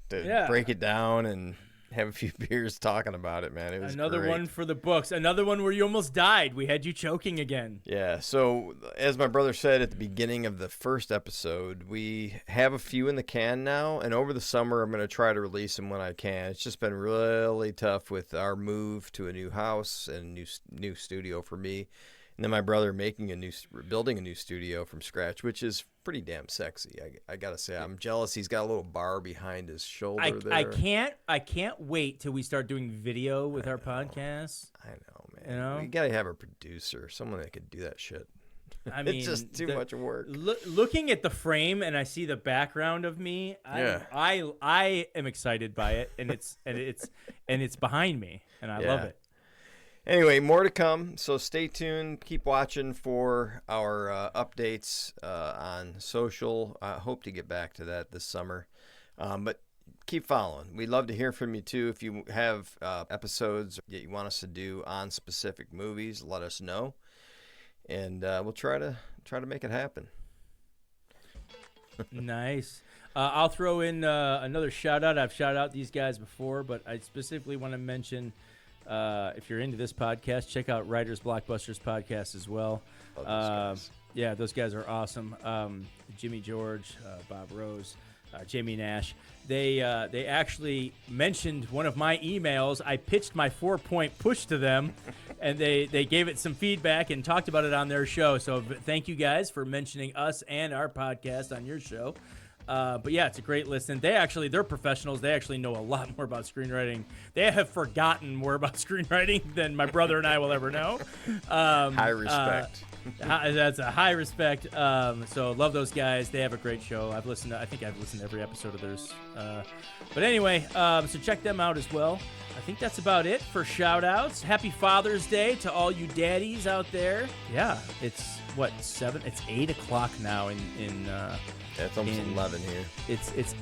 break it down, and have a few beers talking about it, man. It was another great. one for the books. Another one where you almost died. We had you choking again. Yeah. So as my brother said at the beginning of the first episode, we have a few in the can now, and over the summer I'm going to try to release them when I can. It's just been really tough with our move to a new house and new studio for me, and then my brother building a new studio from scratch, which is pretty damn sexy. I gotta say, I'm jealous. He's got a little bar behind his shoulder there. I can't wait till we start doing video with our podcast. I know, man. You know? We gotta have a producer, someone that could do that shit. I mean, it's just too much work. Looking at the frame and I see the background of me, I am excited by it, and it's behind me, and I love it. Anyway, more to come, so stay tuned. Keep watching for our updates on social. I hope to get back to that this summer, but keep following. We'd love to hear from you, too. If you have episodes that you want us to do on specific movies, let us know, and we'll try to make it happen. Nice. I'll throw in another shout-out. I've shouted out these guys before, but I specifically want to mention... if you're into this podcast, check out Writers Blockbusters podcast as well. Yeah, those guys are awesome. Jimmy George, Bob Rose, Jamie Nash. They actually mentioned one of my emails. I pitched my 4-point push to them, and they gave it some feedback and talked about it on their show. So thank you guys for mentioning us and our podcast on your show. But yeah, it's a great listen. They're professionals. They actually know a lot more about screenwriting. They have forgotten more about screenwriting than my brother and I will ever know. High respect. That's a high respect. So love those guys. They have a great show. I think I've listened to every episode of theirs. But anyway, so check them out as well. I think that's about it for shout outs. Happy Father's Day to all you daddies out there. Yeah, it's 7? It's 8 o'clock now It's almost 11 here. It's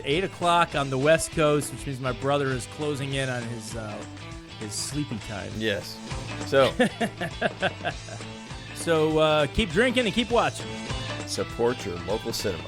8 o'clock on the West Coast, which means my brother is closing in on his sleepy time. Yes. So so keep drinking and keep watching. Support your local cinema.